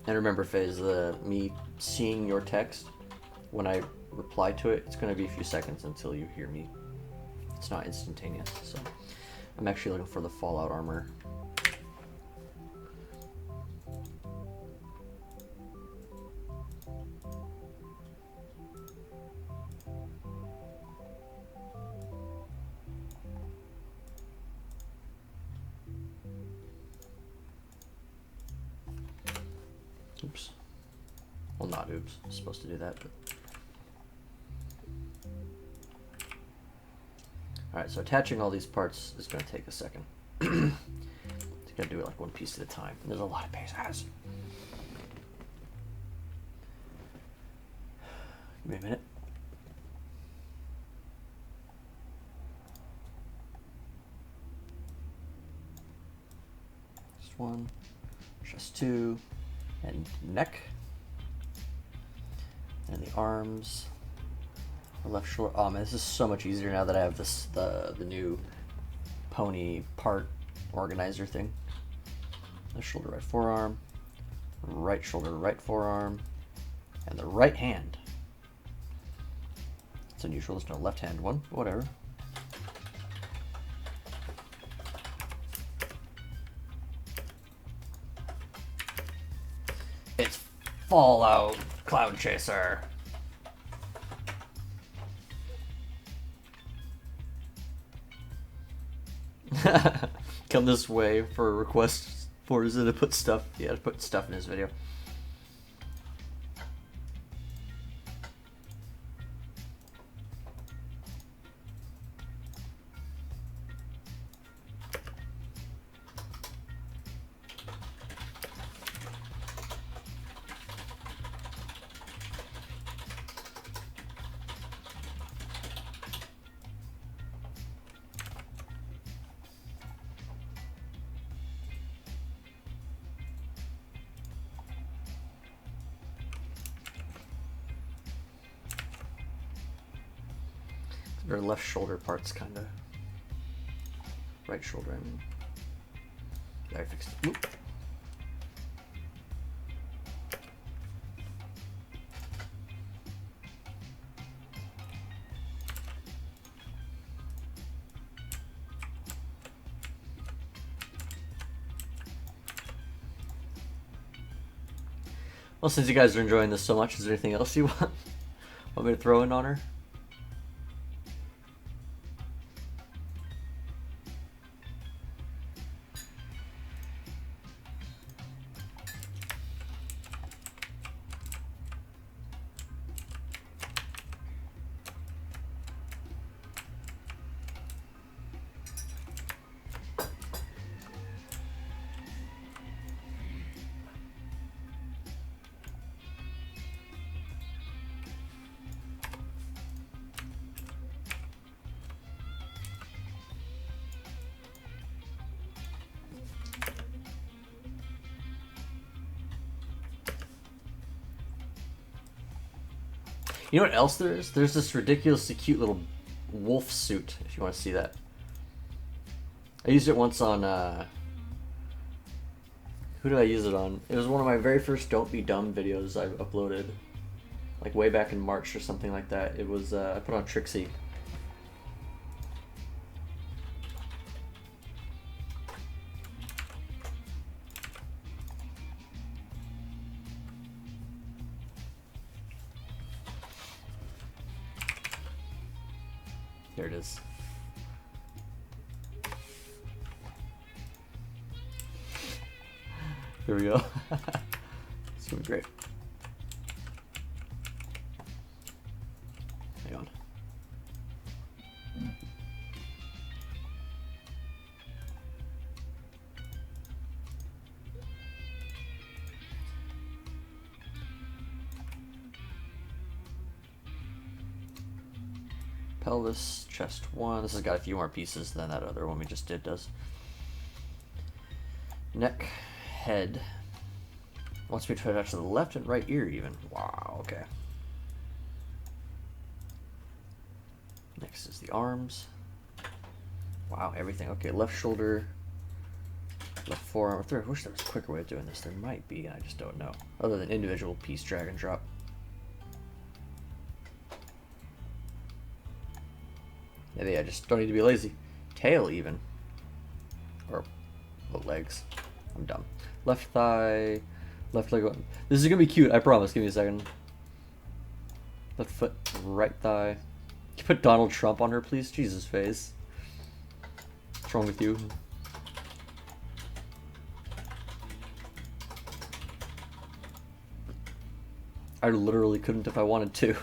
remember phase, me seeing your text. When I reply to it, it's going to be a few seconds until you hear me. It's not instantaneous, so I'm actually looking for the Fallout armor. Oops. Well, not oops. I'm supposed to do that, but... Alright, so attaching all these parts is going to take a second. It's going to do it like one piece at a time. And there's a lot of pieces. Give me a minute. Just one, just two, and neck. And the arms. The left shoulder. Oh man, this is so much easier now that I have this the new pony part organizer thing. Left shoulder, right forearm. Right shoulder, right forearm. And the right hand. It's unusual, there's no left hand one, but whatever. It's Fallout Cloud Chaser. Come this way for a request for Zia to put stuff. Yeah, to put stuff in his video. Their left shoulder part's kind of right shoulder. I mean, there, I fixed it. Oop. Well, since you guys are enjoying this so much, is there anything else you want me to throw in on her? You know what else there is? There's this ridiculously cute little wolf suit, if you want to see that. I used it once on, who did I use it on? It was one of my very first Don't Be Dumb videos I uploaded, like way back in March or something like that. It was, I put on Trixie. Here it is. Here we go. It's gonna be great. Hang on. Pelvis, chest 1. This has got a few more pieces than that other one we just did does. Neck, head. Wants me to attach to the left and right ear even. Wow, okay. Next is the arms. Wow, everything. Okay, left shoulder, left forearm. I wish there was a quicker way of doing this. There might be, I just don't know. Other than individual piece drag and drop. Maybe I just don't need to be lazy. Tail even. Or the legs. I'm dumb. Left thigh, left leg. This is gonna be cute, I promise. Give me a second. Left foot, right thigh. Can you put Donald Trump on her, please? Jesus face. What's wrong with you? I literally couldn't if I wanted to.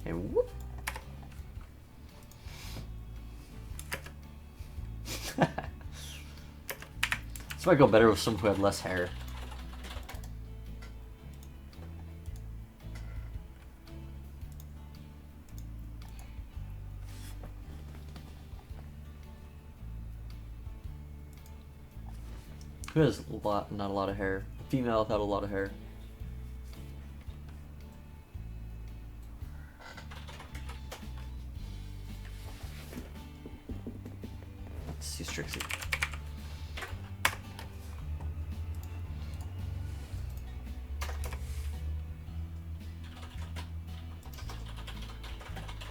And whoop. This might go better with someone who had less hair. Who has not a lot of hair? A female without a lot of hair. Let's see Strixie.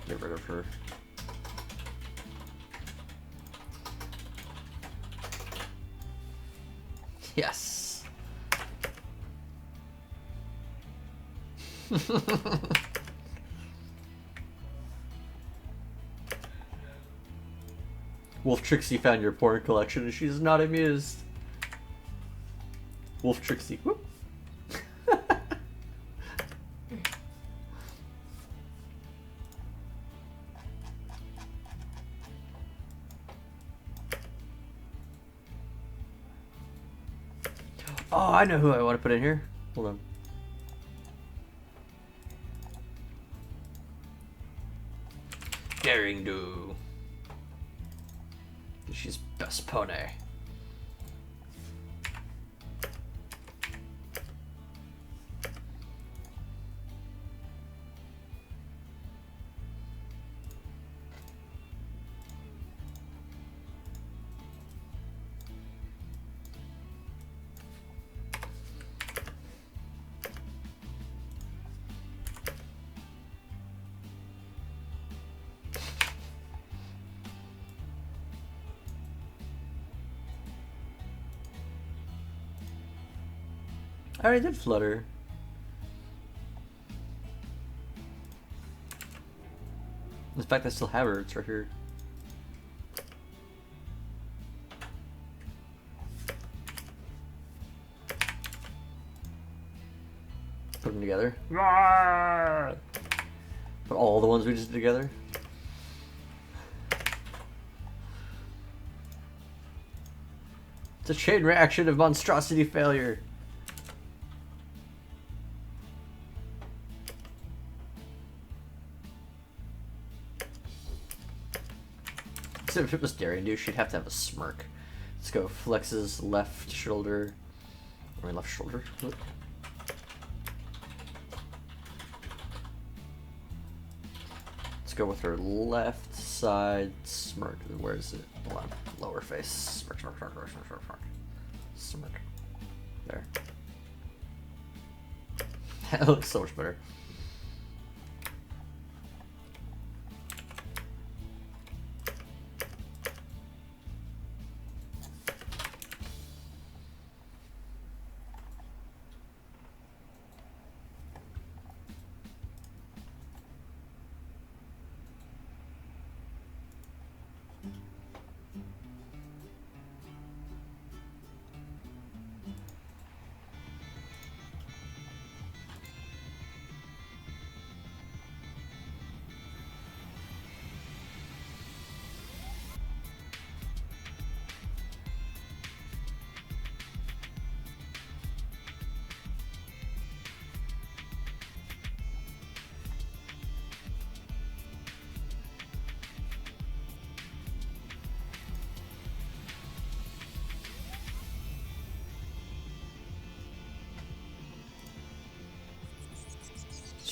Get rid of her. Yes. Wolf Trixie found your porn collection and she's not amused. Wolf Trixie. Whoop. Oh, I know who I want to put in here. Hold on. Daring Do. She's best pony. I already did Flutter. In fact, I still have her. It's right here. Put them together. Put all the ones we just did together. It's a chain reaction of monstrosity failure. If it was Daring Do, she'd have to have a smirk. Let's go. Flexes left shoulder. Or left shoulder. Look. Let's go with her left side smirk. Where is it? Hold on. Lower face. Smirk, smirk, smirk, smirk, smirk, smirk. Smirk. There. That looks so much better.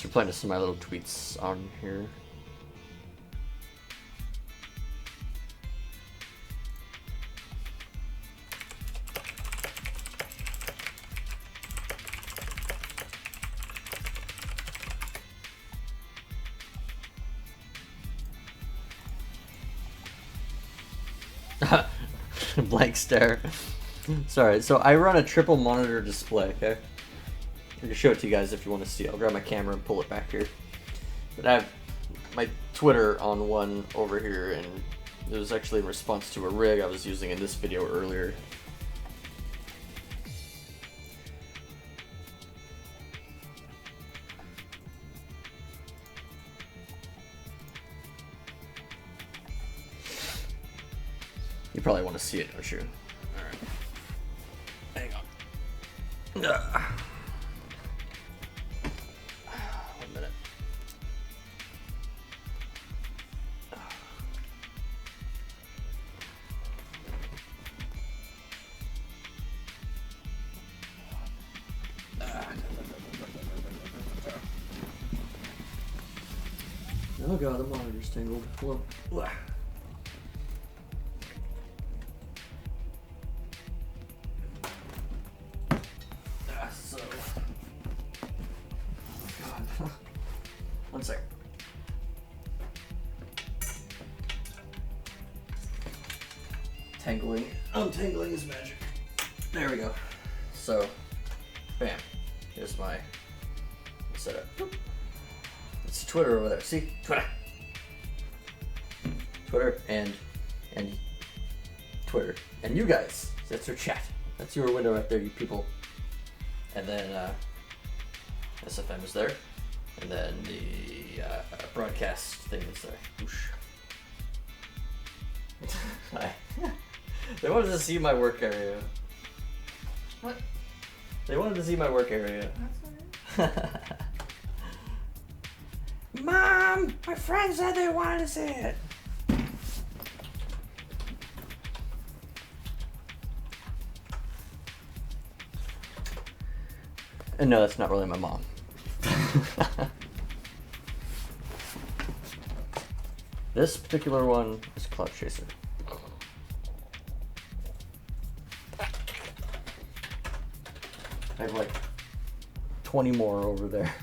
Just replying to some of my little tweets on here. Blank stare. Sorry, so I run a triple monitor display, okay? I can show it to you guys if you want to see. I'll grab my camera and pull it back here. But I have my Twitter on one over here, and it was actually in response to a rig I was using in this video earlier. You probably want to see it, don't you? Alright. Hang on. 1 minute. Oh god, the monitor's tangled. Hello. So. God. 1 second. Tangling. Untangling is magic. There we go. So, bam. Here's my setup. It's Twitter over there. See? Twitter. Twitter and Twitter. And you guys. That's your chat. That's your window right there, you people. And then SFM is there. And then the broadcast thing is there. Whoosh. Hi. They wanted to see my work area. What? They wanted to see my work area. That's what it is. Mom! My friends said they wanted to see it. And no, that's not really my mom. This particular one is Cloud Chaser. I have like 20 more over there.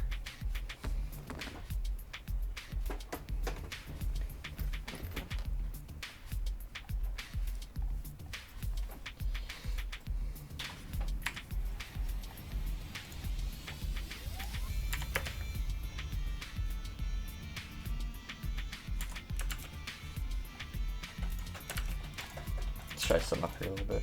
Let's try some up here a little bit.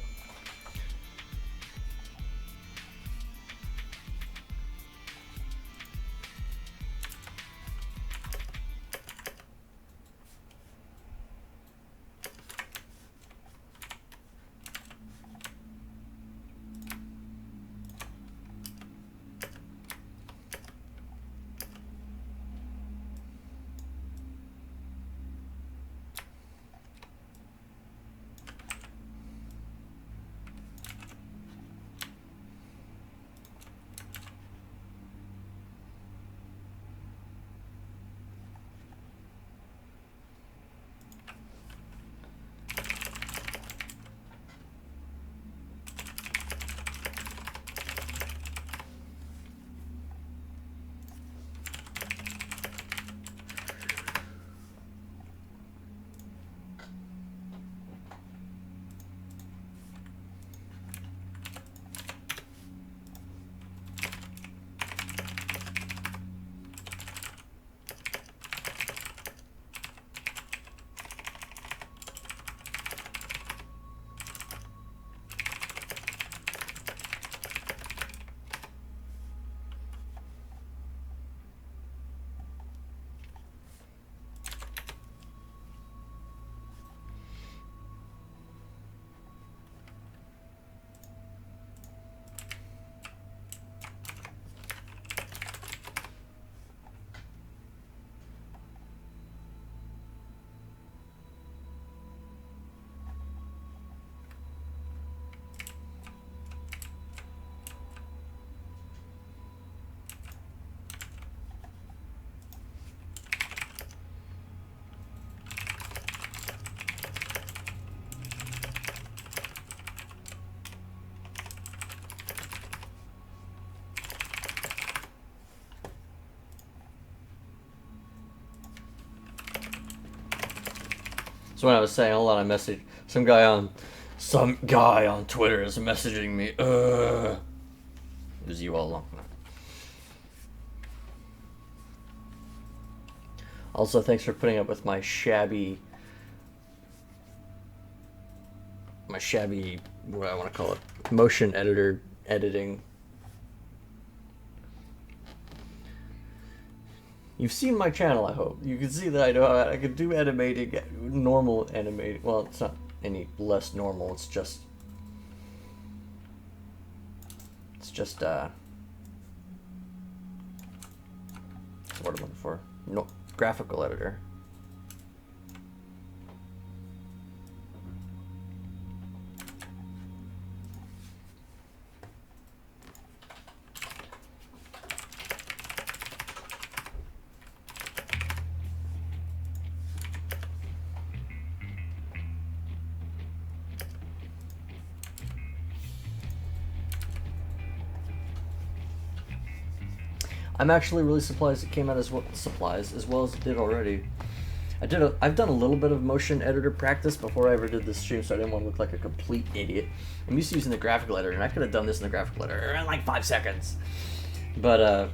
So when I was saying, hold on, I messaged some guy on Twitter is messaging me. It was you all along. Also, thanks for putting up with my shabby, what do I want to call it, motion editor editing. You've seen my channel, I hope. You can see that I know I can do animating, normal animating. Well, it's not any less normal. It's just what am I looking for? No, graphical editor. I'm actually really surprised it came out as well as it did already. I've done a little bit of motion editor practice before I ever did this stream, so I didn't want to look like a complete idiot. I'm used to using the graphical editor, and I could have done this in the graphical editor in like 5 seconds. But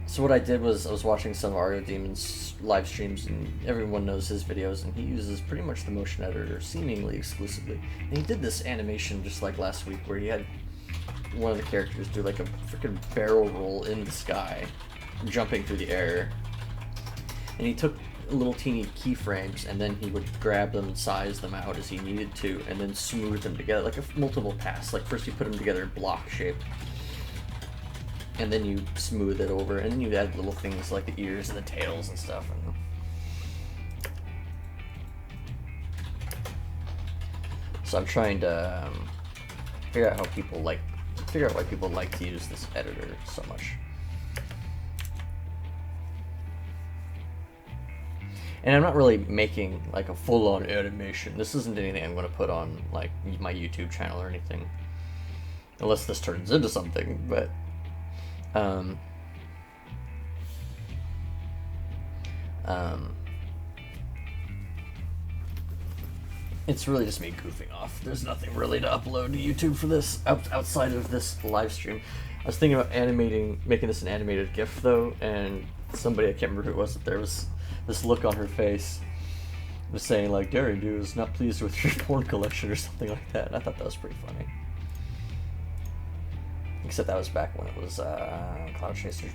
so what I did was I was watching some Ario Demon's live streams, and everyone knows his videos, and he uses pretty much the motion editor seemingly exclusively. And he did this animation just like last week, where he had one of the characters do like a freaking barrel roll in the sky, jumping through the air. And he took little teeny keyframes, and then he would grab them and size them out as he needed to, and then smooth them together like a multiple pass. Like first you put them together in block shape, and then you smooth it over, and then you add little things like the ears and the tails and stuff. And so I'm trying to figure out why people like to use this editor so much. And I'm not really making like a full-on animation. This isn't anything I'm going to put on like my YouTube channel or anything, unless this turns into something. But it's really just me goofing off. There's nothing really to upload to YouTube for this outside of this live stream. I was thinking about making this an animated GIF though, and somebody, I can't remember who it was, but there was this look on her face was saying like, Darren dude is not pleased with your porn collection or something like that. And I thought that was pretty funny. Except that was back when it was Cloud Chaser.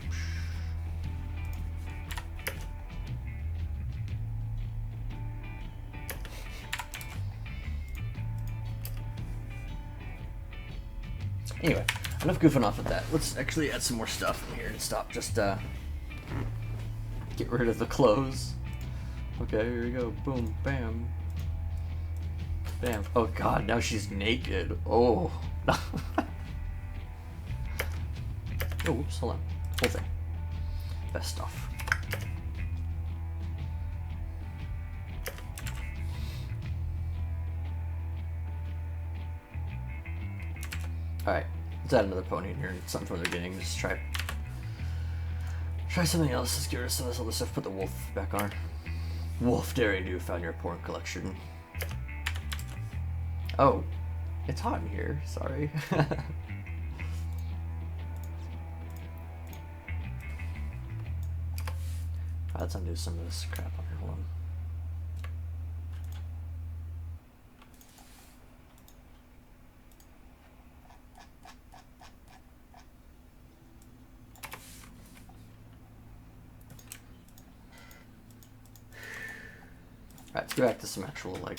Anyway, enough goofing off at that. Let's actually add some more stuff in here to stop just get rid of the clothes. Okay, here we go. Boom, bam. Bam. Oh god, now she's naked. Oh. Oh, whoops, hold on. Whole thing. Best stuff. Alright, let's add another pony in here. Something from the beginning. Just try something else. Let's get rid of some of this other stuff. Put the wolf back on. Wolf, Darren, you found your porn collection. Oh, it's hot in here. Sorry. Let's undo some of this crap on here. Hold on. Alright, let's go back to some actual, like,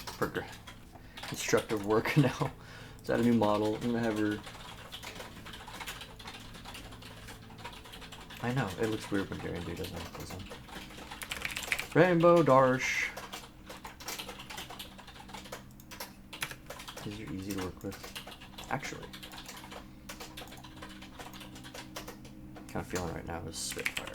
constructive work now. Let's add a new model. I'm gonna have her... I know, it looks weird when Darren D doesn't have clothes on. Rainbow Darsh. These are easy to work with. Actually. Kind of feeling right now is Spitfire.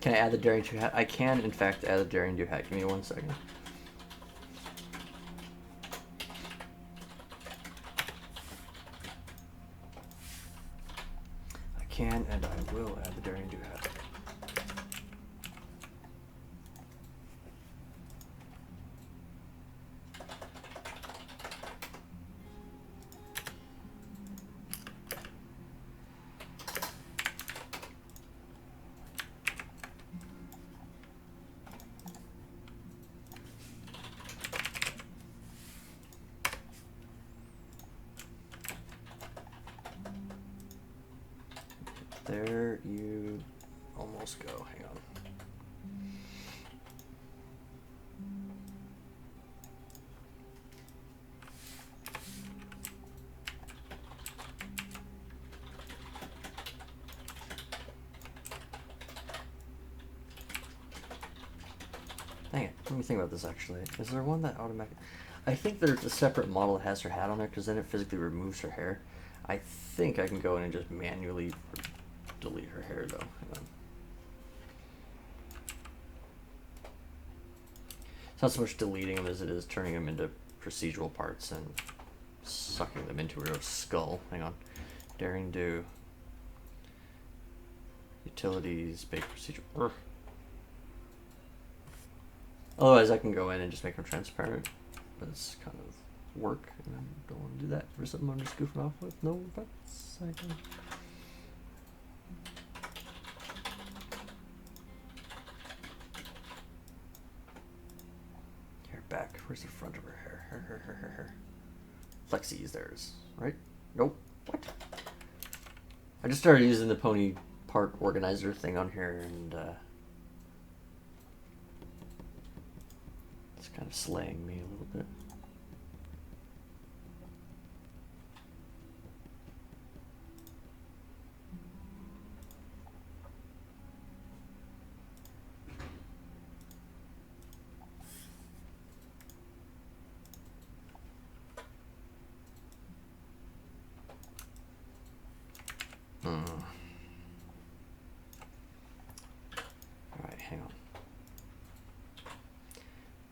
Can I add the Daring Do hat? I can, in fact, add the Daring Do hat. Give me 1 second. I can, and I will add the Daring Do hat. There you almost go. Hang on. Dang it. Let me think about this actually. Is there one that automatically... I think there's a separate model that has her hat on there because then it physically removes her hair. I think I can go in and just manually delete her hair though. Hang on. It's not so much deleting them as it is turning them into procedural parts and sucking them into her skull. Hang on. Daring Do. Utilities, bake procedure. Urgh. Otherwise I can go in and just make them transparent. But it's kind of work and I don't want to do that for something I'm just goofing off with. No offense. I can... Back. Where's the front of her hair? Flexies, there's right? Nope. What? I just started using the pony part organizer thing on here and it's kind of slaying me a little bit.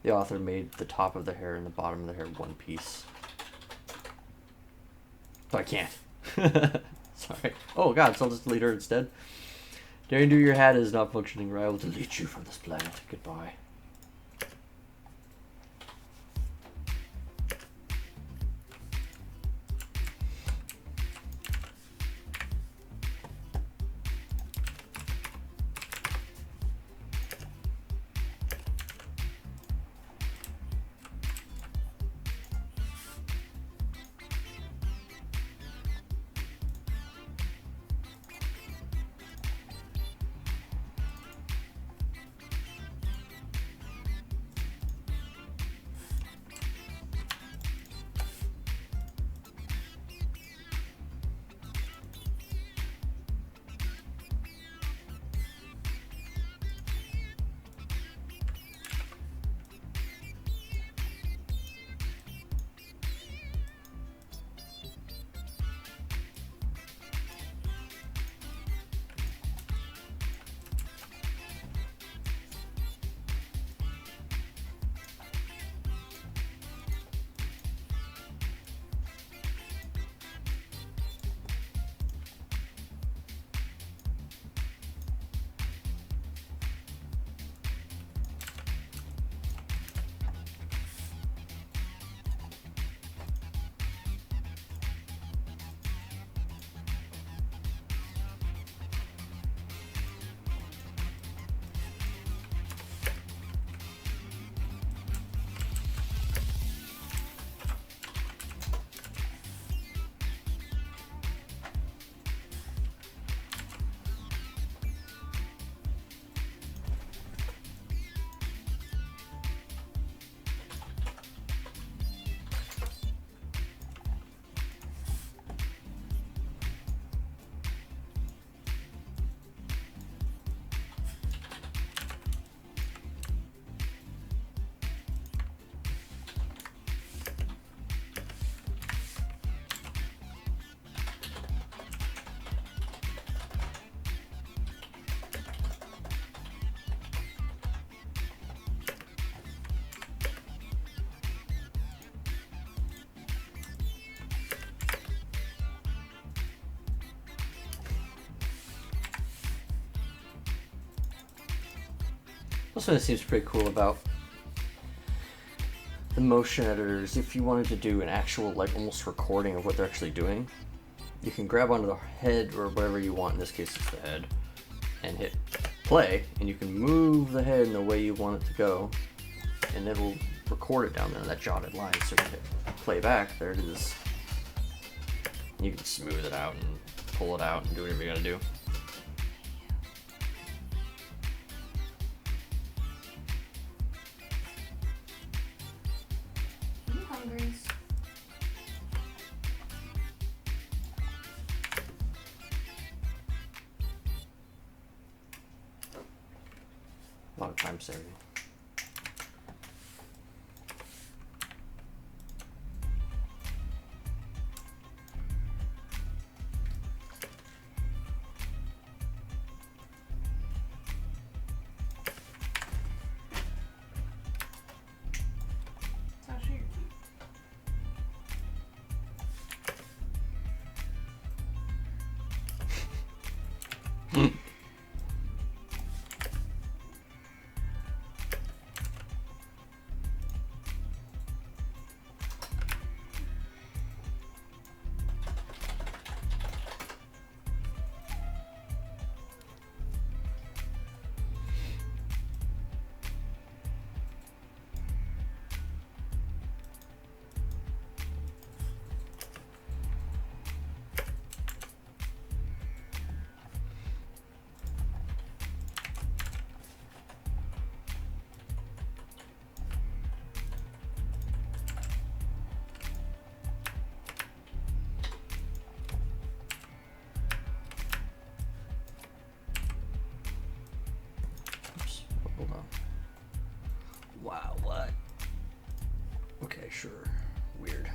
The author made the top of the hair and the bottom of the hair one piece. So I can't. Sorry. Oh god, so I'll just delete her instead. Daring Do your hat is not functioning right. I will delete you from this planet. Goodbye. Something that seems pretty cool about the motion editors, if you wanted to do an actual, like, almost recording of what they're actually doing, you can grab onto the head or whatever you want, in this case it's the head, and hit play, and you can move the head in the way you want it to go, and it'll record it down there in that jotted line. So you hit play back, there it is. You can smooth it out and pull it out and do whatever you gotta do. Are you hungry? A lot of time saving. Sasha, you're cute. Oops, hold on. Wow, what? Okay, sure. Weird.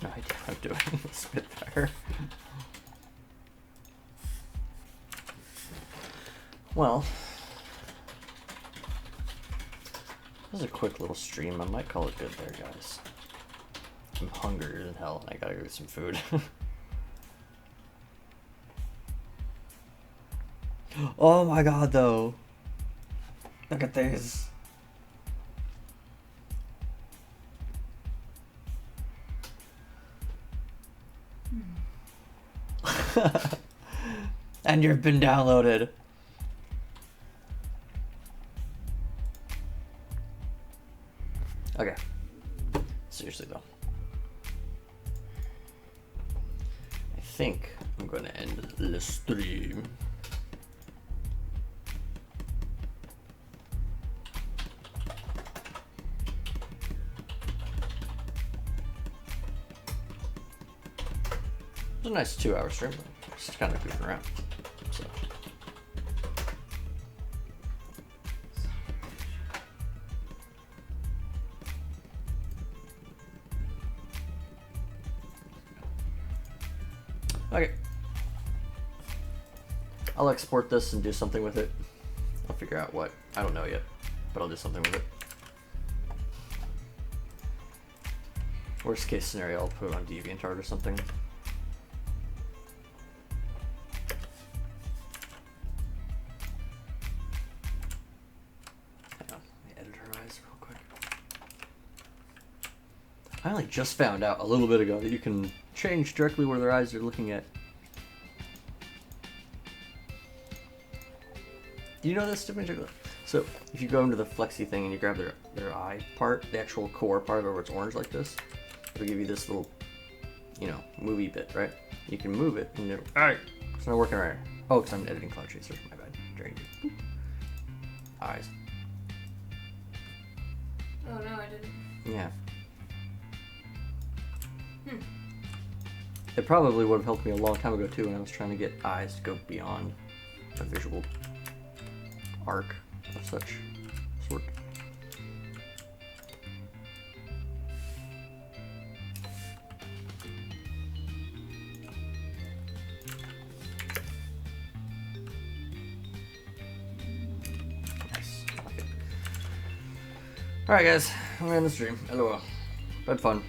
No idea what I'm doing with Spitfire. Well, this is a quick little stream. I might call it good there, guys. I'm hungry as hell and I gotta go get some food. Oh my god, though. Look at this. And you've been downloaded. Okay. Seriously though. I think I'm going to end the stream. It was a nice 2-hour stream, just kind of goofing around. So. Okay. I'll export this and do something with it. I'll figure out what. I don't know yet, but I'll do something with it. Worst case scenario, I'll put it on DeviantArt or something. I only just found out a little bit ago that you can change directly where their eyes are looking at. Do you know this, Tiffany? So if you go into the flexi thing and you grab their eye part, the actual core part where it's orange like this, it'll give you this little, you know, movie bit, right? You can move it and it'll, alright, it's not working right. Oh, because I'm editing Cloud Chaser, my bad. Eyes. Oh no, I didn't. Yeah. Hmm. It probably would have helped me a long time ago too when I was trying to get eyes to go beyond a visual arc of such sort. Nice. I like it. Alright guys, I'm gonna end the stream. LOL. Had fun.